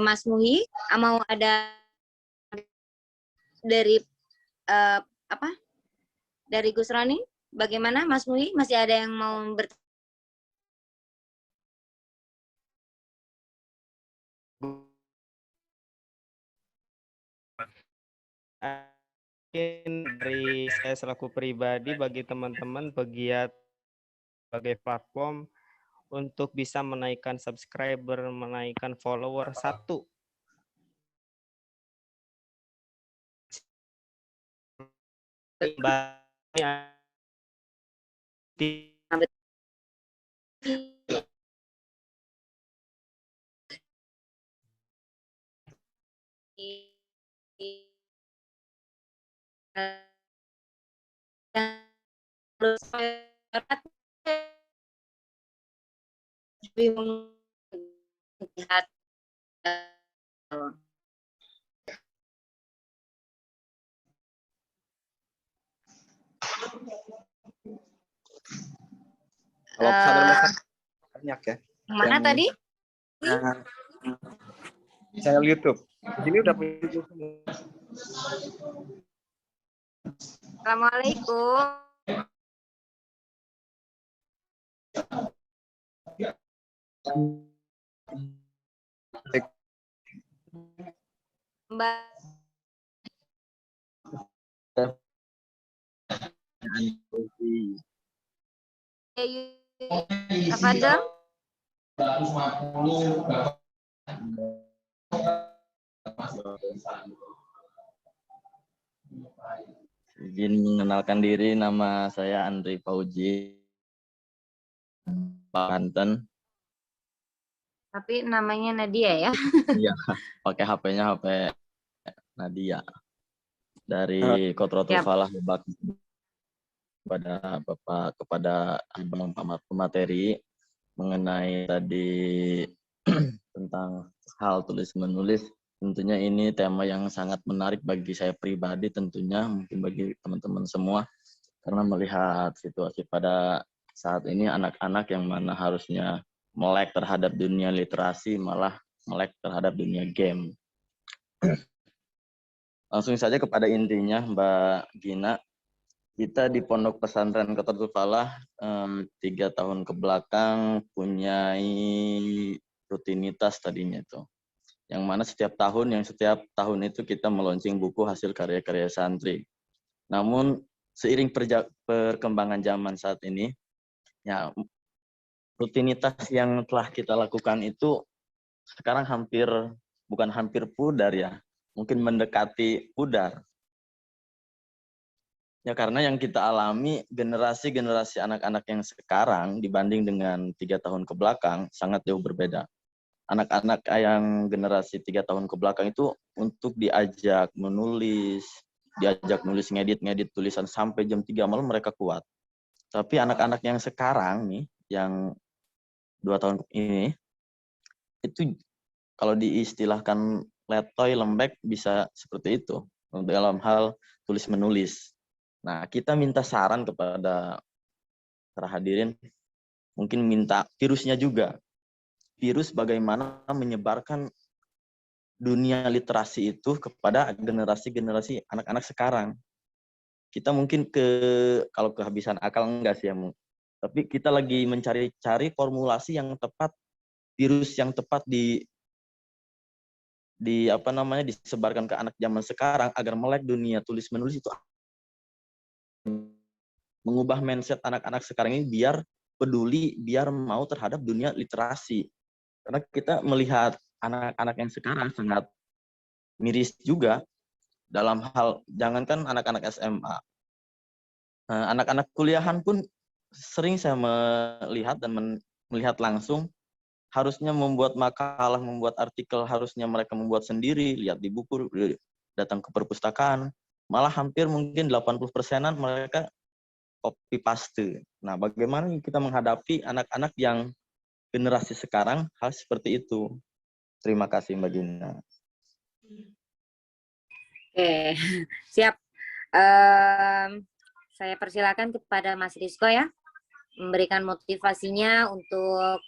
Mas Muhi, mau ada dari dari Gus Roni? Bagaimana Mas Muhi? Masih ada yang mau bertanya? Mungkin dari saya selaku pribadi, bagi teman-teman pegiat sebagai platform untuk bisa menaikkan subscriber, menaikkan follower 1. Melihat Kalau pesantren banyak ya. mana Yang- tadi? Channel YouTube. Di sini udah punya YouTube semua. Assalamualaikum. Mbak Tafadhol. Izin mengenalkan diri, nama saya Andri Fauji, Banten. Tapi namanya Nadia ya? Iya, pakai HP-nya HP Nadia. Dari Kotrotul Siap. Falah Lebak kepada Abang pemateri mengenai tadi tentang hal tulis menulis. Tentunya ini tema yang sangat menarik bagi saya pribadi, tentunya mungkin bagi teman-teman semua, karena melihat situasi pada saat ini anak-anak yang mana harusnya melek terhadap dunia literasi malah melek terhadap dunia game. Langsung saja kepada intinya, Mbak Gina. Kita di Pondok Pesantren Kotrotul Falah 3 tahun ke belakang punya rutinitas tadinya itu. Yang mana setiap tahun itu kita meluncing buku hasil karya-karya santri. Namun seiring perkembangan zaman saat ini, ya rutinitas yang telah kita lakukan itu sekarang bukan hampir pudar ya, mungkin mendekati pudar. Ya karena yang kita alami generasi anak-anak yang sekarang dibanding dengan 3 tahun ke belakang sangat jauh berbeda. Anak-anak yang generasi 3 tahun ke belakang itu untuk diajak menulis, diajak nulis ngedit tulisan sampai jam 3 malam mereka kuat. Tapi anak-anak yang sekarang nih, yang 2 tahun ini, itu kalau diistilahkan letoy lembek bisa seperti itu dalam hal tulis menulis. Nah, kita minta saran kepada para hadirin, mungkin minta virusnya juga. Virus bagaimana menyebarkan dunia literasi itu kepada generasi-generasi anak-anak sekarang. kita mungkin kalau kehabisan akal enggak sih ya, tapi kita lagi mencari-cari formulasi yang tepat, virus yang tepat disebarkan ke anak zaman sekarang agar melek dunia tulis menulis itu, mengubah mindset anak-anak sekarang ini biar peduli, biar mau terhadap dunia literasi. Karena kita melihat anak-anak yang sekarang sangat miris juga dalam hal, jangankan anak-anak SMA, anak-anak kuliahan pun sering saya melihat dan melihat langsung, harusnya membuat makalah, membuat artikel, harusnya mereka membuat sendiri, lihat di buku, datang ke perpustakaan, malah hampir mungkin 80%-an mereka copy paste. Nah, bagaimana kita menghadapi anak-anak yang generasi sekarang hal seperti itu? Terima kasih Mbak Gina. Oke, siap. Saya persilakan kepada Mas Rizko ya, memberikan motivasinya untuk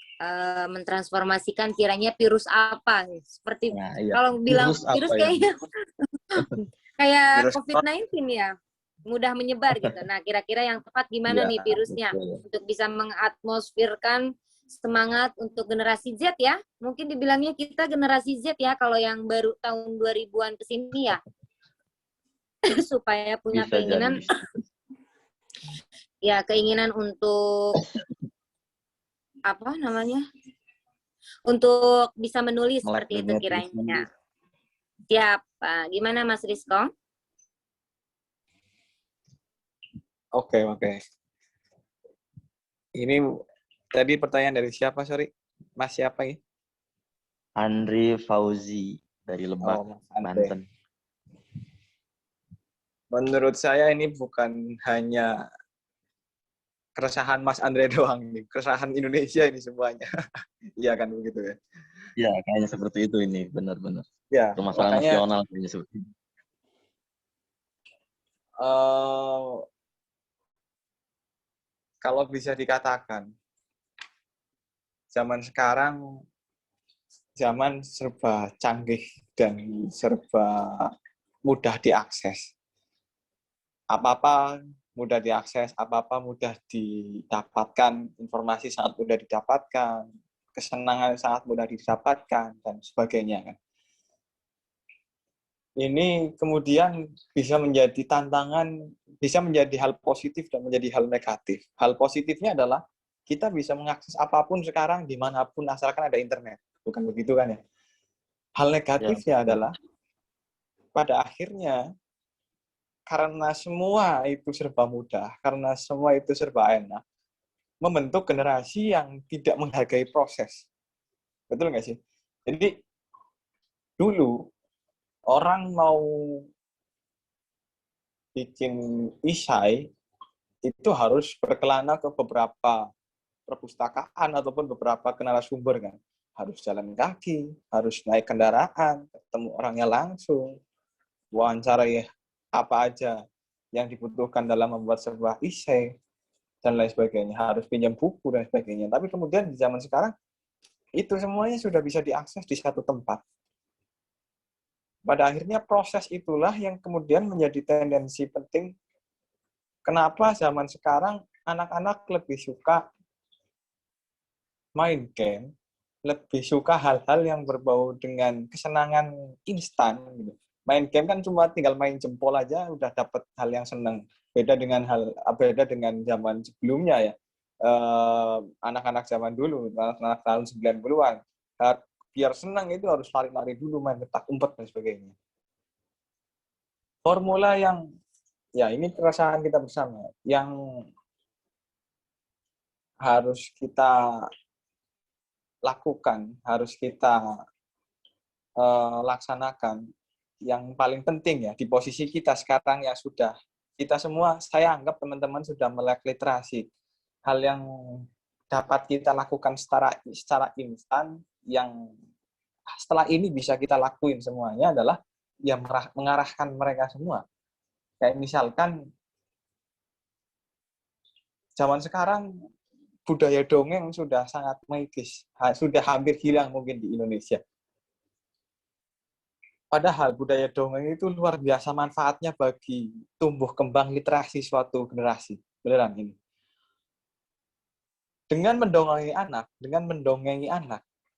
mentransformasikan kiranya virus apa. Seperti Nah, iya. kalau bilang virus kayaknya kayak Virus COVID-19 ya, mudah menyebar gitu. Nah, kira-kira yang tepat gimana nih virusnya untuk bisa mengatmosferkan semangat untuk generasi Z ya. Mungkin dibilangnya kita generasi Z ya kalau yang baru tahun 2000-an ke sini ya. Supaya punya Bisa keinginan jadi. Ya, keinginan untuk apa namanya? Untuk bisa menulis Melek seperti itu dunia tulis kiranya. menulis. Siap. Gimana Mas Rizko? Oke. Ini tadi pertanyaan dari siapa, sorry? Mas siapa ini? Andri Fauzi dari Lebak, Mas Andre. Banten. Menurut saya ini bukan hanya keresahan Mas Andre doang nih, keresahan Indonesia ini semuanya. Iya kan begitu ya? Ya, kayaknya seperti itu ini, benar-benar. Ya, Permasalahan makanya nasional kayaknya seperti itu. kalau bisa dikatakan, zaman sekarang zaman serba canggih dan serba mudah diakses. Apa-apa mudah diakses, apa-apa mudah didapatkan, informasi sangat mudah didapatkan, kesenangan sangat mudah didapatkan, dan sebagainya. Ini kemudian bisa menjadi tantangan, bisa menjadi hal positif dan menjadi hal negatif. Hal positifnya adalah kita bisa mengakses apapun sekarang dimanapun asalkan ada internet. Bukan begitu kan ya? Hal negatifnya adalah pada akhirnya karena semua itu serba mudah, karena semua itu serba enak, membentuk generasi yang tidak menghargai proses. Betul nggak sih? Jadi dulu orang mau bikin isai itu harus berkelana ke beberapa perpustakaan ataupun beberapa narasumber kan. Harus jalan kaki, harus naik kendaraan, ketemu orangnya langsung, wawancarai apa aja yang dibutuhkan dalam membuat sebuah isai, dan lain sebagainya. Harus pinjam buku dan sebagainya. Tapi kemudian di zaman sekarang, itu semuanya sudah bisa diakses di satu tempat. Pada akhirnya proses itulah yang kemudian menjadi tendensi penting. Kenapa zaman sekarang anak-anak lebih suka main game, lebih suka hal-hal yang berbau dengan kesenangan instan. Gitu. Main game kan cuma tinggal main jempol aja udah dapat hal yang senang. Beda dengan zaman sebelumnya ya. Anak-anak zaman dulu, anak-anak tahun 90-an. Biar senang itu harus lari-lari dulu, main petak umpet dan sebagainya. Formula yang, ya ini keresahan kita bersama, yang harus kita lakukan, harus kita laksanakan. Yang paling penting ya, di posisi kita sekarang yang sudah, kita semua, saya anggap teman-teman sudah melek literasi. Hal yang dapat kita lakukan secara instan, yang setelah ini bisa kita lakuin semuanya adalah ya mengarahkan mereka semua. Kayak misalkan zaman sekarang budaya dongeng sudah sangat mengikis, sudah hampir hilang mungkin di Indonesia. Padahal budaya dongeng itu luar biasa manfaatnya bagi tumbuh kembang literasi suatu generasi. Beneran ini. Dengan mendongengi anak,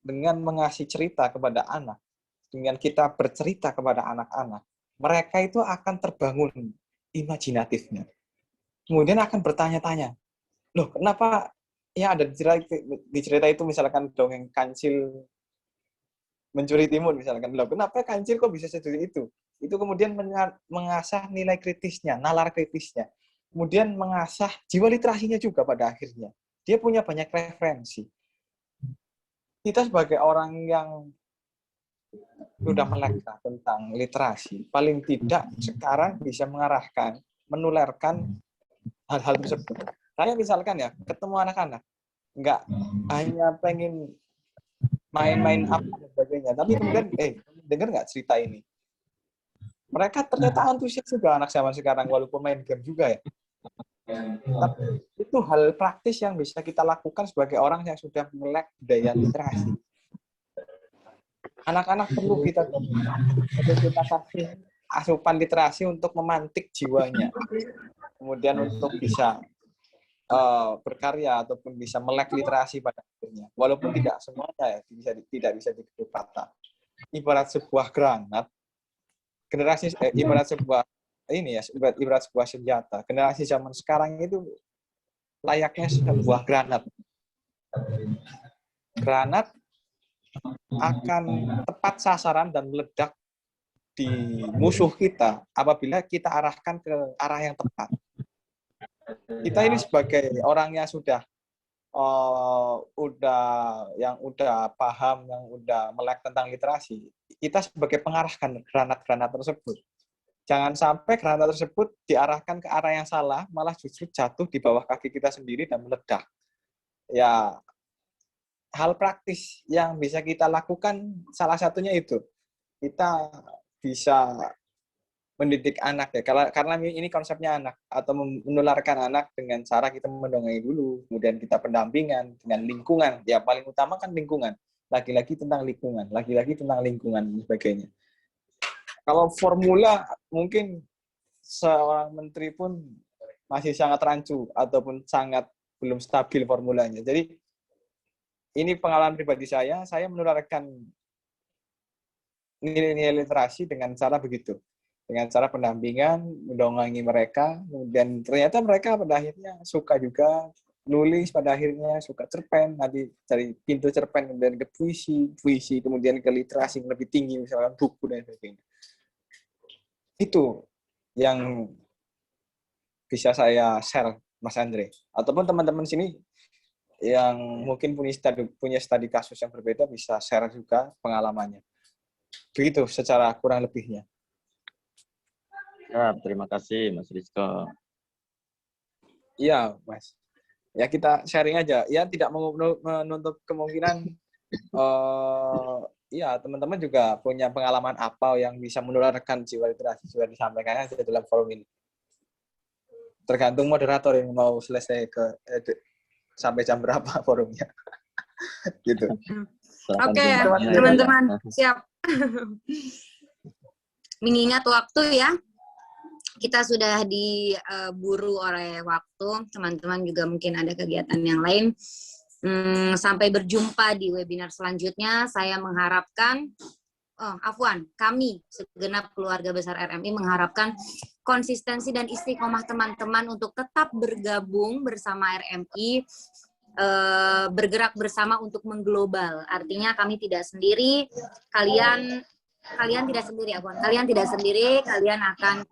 dengan mengasih cerita kepada anak, dengan kita bercerita kepada anak-anak, mereka itu akan terbangun imajinatifnya. Kemudian akan bertanya-tanya, loh kenapa ya ada di cerita itu misalkan dongeng Kancil mencuri timun misalkan, loh kenapa Kancil kok bisa seperti itu? Itu kemudian mengasah nilai kritisnya, nalar kritisnya. Kemudian mengasah jiwa literasinya juga pada akhirnya. Dia punya banyak referensi. Kita sebagai orang yang sudah melek tentang literasi, paling tidak sekarang bisa mengarahkan, menularkan hal-hal tersebut. Saya misalkan ya, ketemu anak-anak, nggak hanya pengen main-main apa dan sebagainya, tapi kemudian, dengar nggak cerita ini? Mereka ternyata antusias juga anak zaman sekarang, walaupun main game juga ya. Tapi itu hal praktis yang bisa kita lakukan sebagai orang yang sudah melek budaya literasi. Anak-anak perlu kita kasih asupan literasi untuk memantik jiwanya. Kemudian untuk bisa berkarya ataupun bisa melek literasi pada akhirnya. Walaupun tidak semuanya ya tidak bisa ditutup kata. Ibarat sebuah granat, ibarat sebuah senjata. Generasi zaman sekarang itu layaknya sebuah granat. Granat akan tepat sasaran dan meledak di musuh kita apabila kita arahkan ke arah yang tepat. Kita ini sebagai orang yang sudah paham, yang udah melek tentang literasi, kita sebagai pengarahkan granat-granat tersebut. Jangan sampai granat tersebut diarahkan ke arah yang salah, malah justru jatuh di bawah kaki kita sendiri dan meledak. Ya, hal praktis yang bisa kita lakukan salah satunya itu. Kita bisa mendidik anak ya, karena ini konsepnya anak, atau menularkan anak dengan cara kita mendongeng dulu, kemudian kita pendampingan dengan lingkungan. Ya paling utama kan lingkungan. Lagi-lagi tentang lingkungan dan sebagainya. Kalau formula mungkin seorang menteri pun masih sangat rancu ataupun sangat belum stabil formulanya. Jadi ini pengalaman pribadi saya menularkan nilai-nilai literasi dengan cara begitu. Dengan cara pendampingan, mendongengi mereka, kemudian ternyata mereka pada akhirnya suka juga nulis, pada akhirnya suka cerpen, nanti dari pintu cerpen kemudian ke puisi, kemudian ke literasi yang lebih tinggi, misalkan buku dan sebagainya. Itu yang bisa saya share, Mas Andre. Ataupun teman-teman sini yang mungkin punya studi kasus yang berbeda bisa share juga pengalamannya. Begitu secara kurang lebihnya. Ya, terima kasih Mas Rizko. Iya, Mas. Ya kita sharing aja. Ya tidak menutup kemungkinan ya teman-teman juga punya pengalaman apa yang bisa menularkan jiwa literasi sudah disampaikan aja dalam forum ini. Tergantung moderator yang mau selesai sampai jam berapa forumnya. Gitu. Oke, teman-teman siap. Mengingat waktu ya. Kita sudah diburu oleh waktu, teman-teman juga mungkin ada kegiatan yang lain. Sampai berjumpa di webinar selanjutnya. Saya mengharapkan, kami segenap keluarga besar RMI mengharapkan konsistensi dan istiqomah teman-teman untuk tetap bergabung bersama RMI, bergerak bersama untuk mengglobal. Artinya kami tidak sendiri, kalian tidak sendiri, kalian tidak sendiri, kalian akan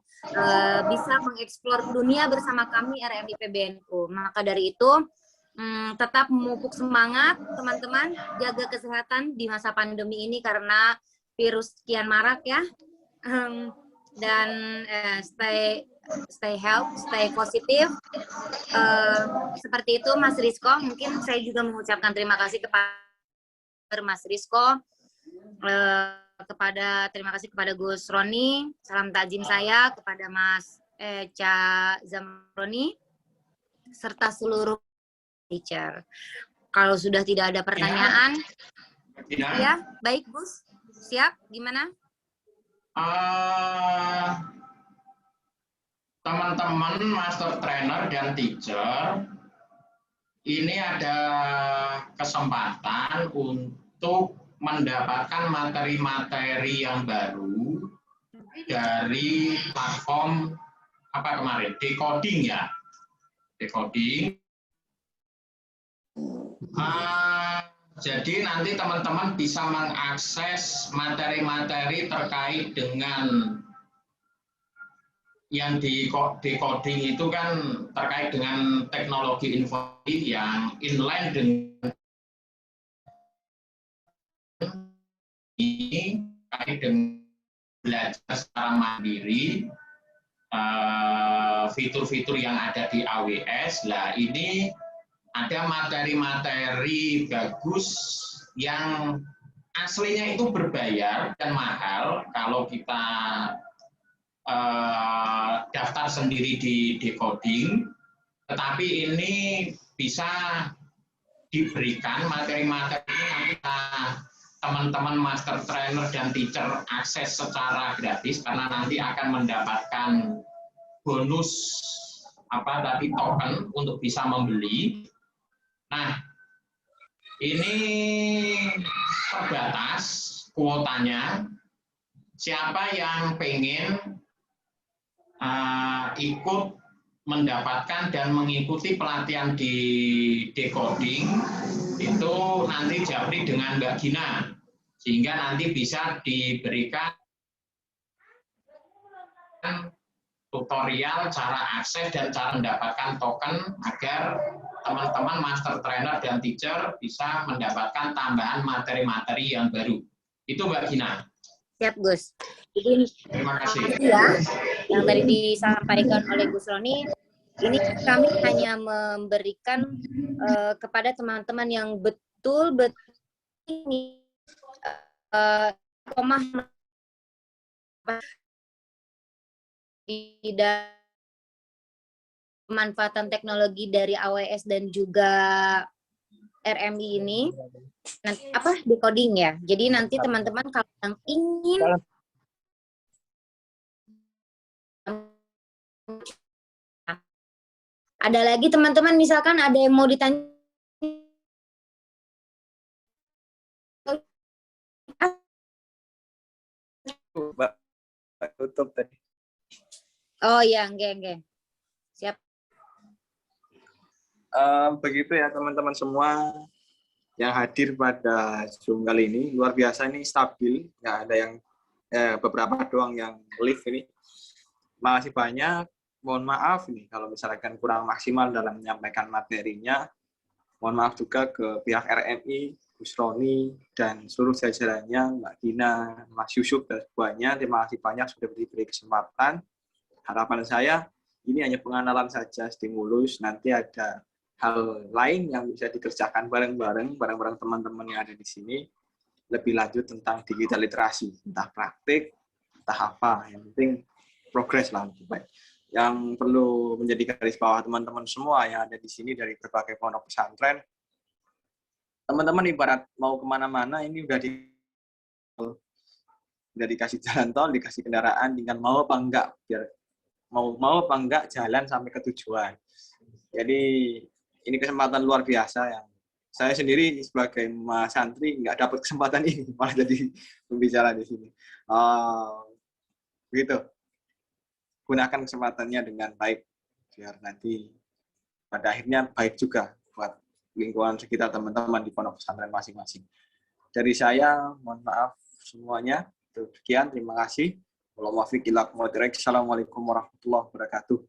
bisa mengeksplor dunia bersama kami RMI PBNU. Maka dari itu tetap memupuk semangat teman-teman, jaga kesehatan di masa pandemi ini karena virus kian marak ya, dan stay healthy, stay positif. Seperti itu Mas Rizko. Mungkin saya juga mengucapkan terima kasih kepada Mas Rizko. Terima kasih kepada Gus Roni, salam takzim saya kepada Mas Echa Zamroni serta seluruh teacher. Kalau sudah tidak ada pertanyaan, ya baik Gus, siap gimana? Teman-teman master trainer dan teacher ini ada kesempatan untuk mendapatkan materi-materi yang baru dari platform apa kemarin, Decoding ya, Decoding. Jadi nanti teman-teman bisa mengakses materi-materi terkait dengan yang di decoding itu kan terkait dengan teknologi informasi yang inline dengan ini terkait dengan belajar secara mandiri fitur-fitur yang ada di AWS. Lah ini ada materi-materi bagus yang aslinya itu berbayar dan mahal kalau kita daftar sendiri di Decoding, tetapi ini bisa diberikan materi-materi ini nanti teman-teman master trainer dan teacher akses secara gratis karena nanti akan mendapatkan bonus token untuk bisa membeli. Nah, ini terbatas kuotanya. Siapa yang pengen ikut mendapatkan dan mengikuti pelatihan di Decoding, itu nanti japri dengan Mbak Gina, sehingga nanti bisa diberikan tutorial cara akses dan cara mendapatkan token agar teman-teman master trainer dan teacher bisa mendapatkan tambahan materi-materi yang baru. Itu Mbak Gina. Siap, Gus. Jadi, terima kasih ya, yang tadi disampaikan oleh Gus Roni, ini kami hanya memberikan kepada teman-teman yang betul-betul ini tidak pemanfaatan teknologi dari AWS dan juga RMI ini nanti decoding ya. Jadi nanti teman-teman kalau yang ingin ada lagi teman-teman misalkan ada yang mau ditanya Mbak, tutup tadi. Oh iya, enggak. Siap. Begitu ya teman-teman semua yang hadir pada Zoom kali ini. Luar biasa, ini stabil, nggak ada yang beberapa doang yang live ini. Makasih banyak. Mohon maaf nih kalau misalkan kurang maksimal dalam menyampaikan materinya. Mohon maaf juga ke pihak RMI, Gus Roni, dan seluruh jajarannya, Mbak Gina, Mas Yusuf, dan semuanya. Terima kasih banyak sudah diberi kesempatan. Harapan saya ini hanya pengenalan saja, stimulus. Nanti ada hal lain yang bisa dikerjakan bareng-bareng teman-teman yang ada di sini. Lebih lanjut tentang digital literasi, entah praktik, entah apa. Yang penting progres lah. Yang perlu menjadi garis bawah teman-teman semua yang ada di sini dari berbagai pondok pesantren. Teman-teman ibarat mau kemana-mana, ini udah dikasih jalan tol, dikasih kendaraan, tinggal mau apa enggak, biar mau apa enggak jalan sampai ke tujuan. Jadi ini kesempatan luar biasa yang saya sendiri sebagai Mas Santri nggak dapat kesempatan ini, malah jadi pembicara di sini. Begitu. Gunakan kesempatannya dengan baik, biar nanti pada akhirnya baik juga buat lingkungan sekitar teman-teman di pondok pesantren masing-masing. Dari saya, mohon maaf semuanya. Sekian, terima kasih. Assalamualaikum warahmatullahi wabarakatuh.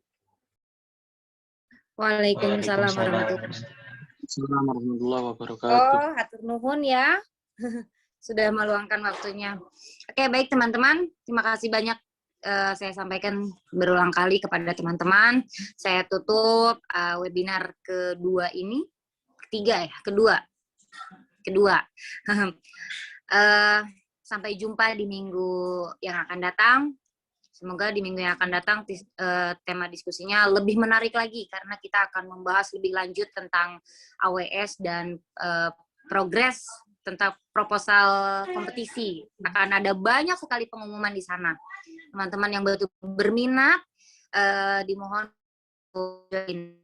Waalaikumsalam warahmatullahi wabarakatuh. Oh, hatur nuhun ya. Sudah meluangkan waktunya. Oke, baik teman-teman. Terima kasih banyak saya sampaikan berulang kali kepada teman-teman. Saya tutup webinar kedua ini. Kedua. Sampai jumpa di minggu yang akan datang. Semoga di minggu yang akan datang tema diskusinya lebih menarik lagi karena kita akan membahas lebih lanjut tentang AWS dan progres tentang proposal kompetisi. Akan ada banyak sekali pengumuman di sana. Teman-teman yang betul berminat dimohon join.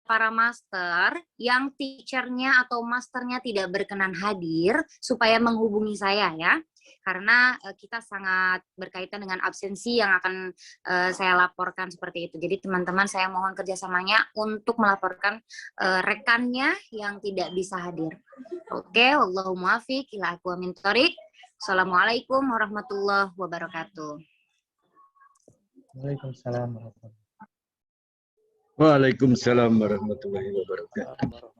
Para master yang teachernya atau masternya tidak berkenan hadir supaya menghubungi saya ya, karena kita sangat berkaitan dengan absensi yang akan saya laporkan seperti itu. Jadi teman-teman saya mohon kerjasamanya untuk melaporkan rekannya yang tidak bisa hadir. Oke, wallahu muwaffiq ila aqwamit thoriq. Assalamualaikum warahmatullahi wabarakatuh. Waalaikumsalam warahmatullahi wabarakatuh.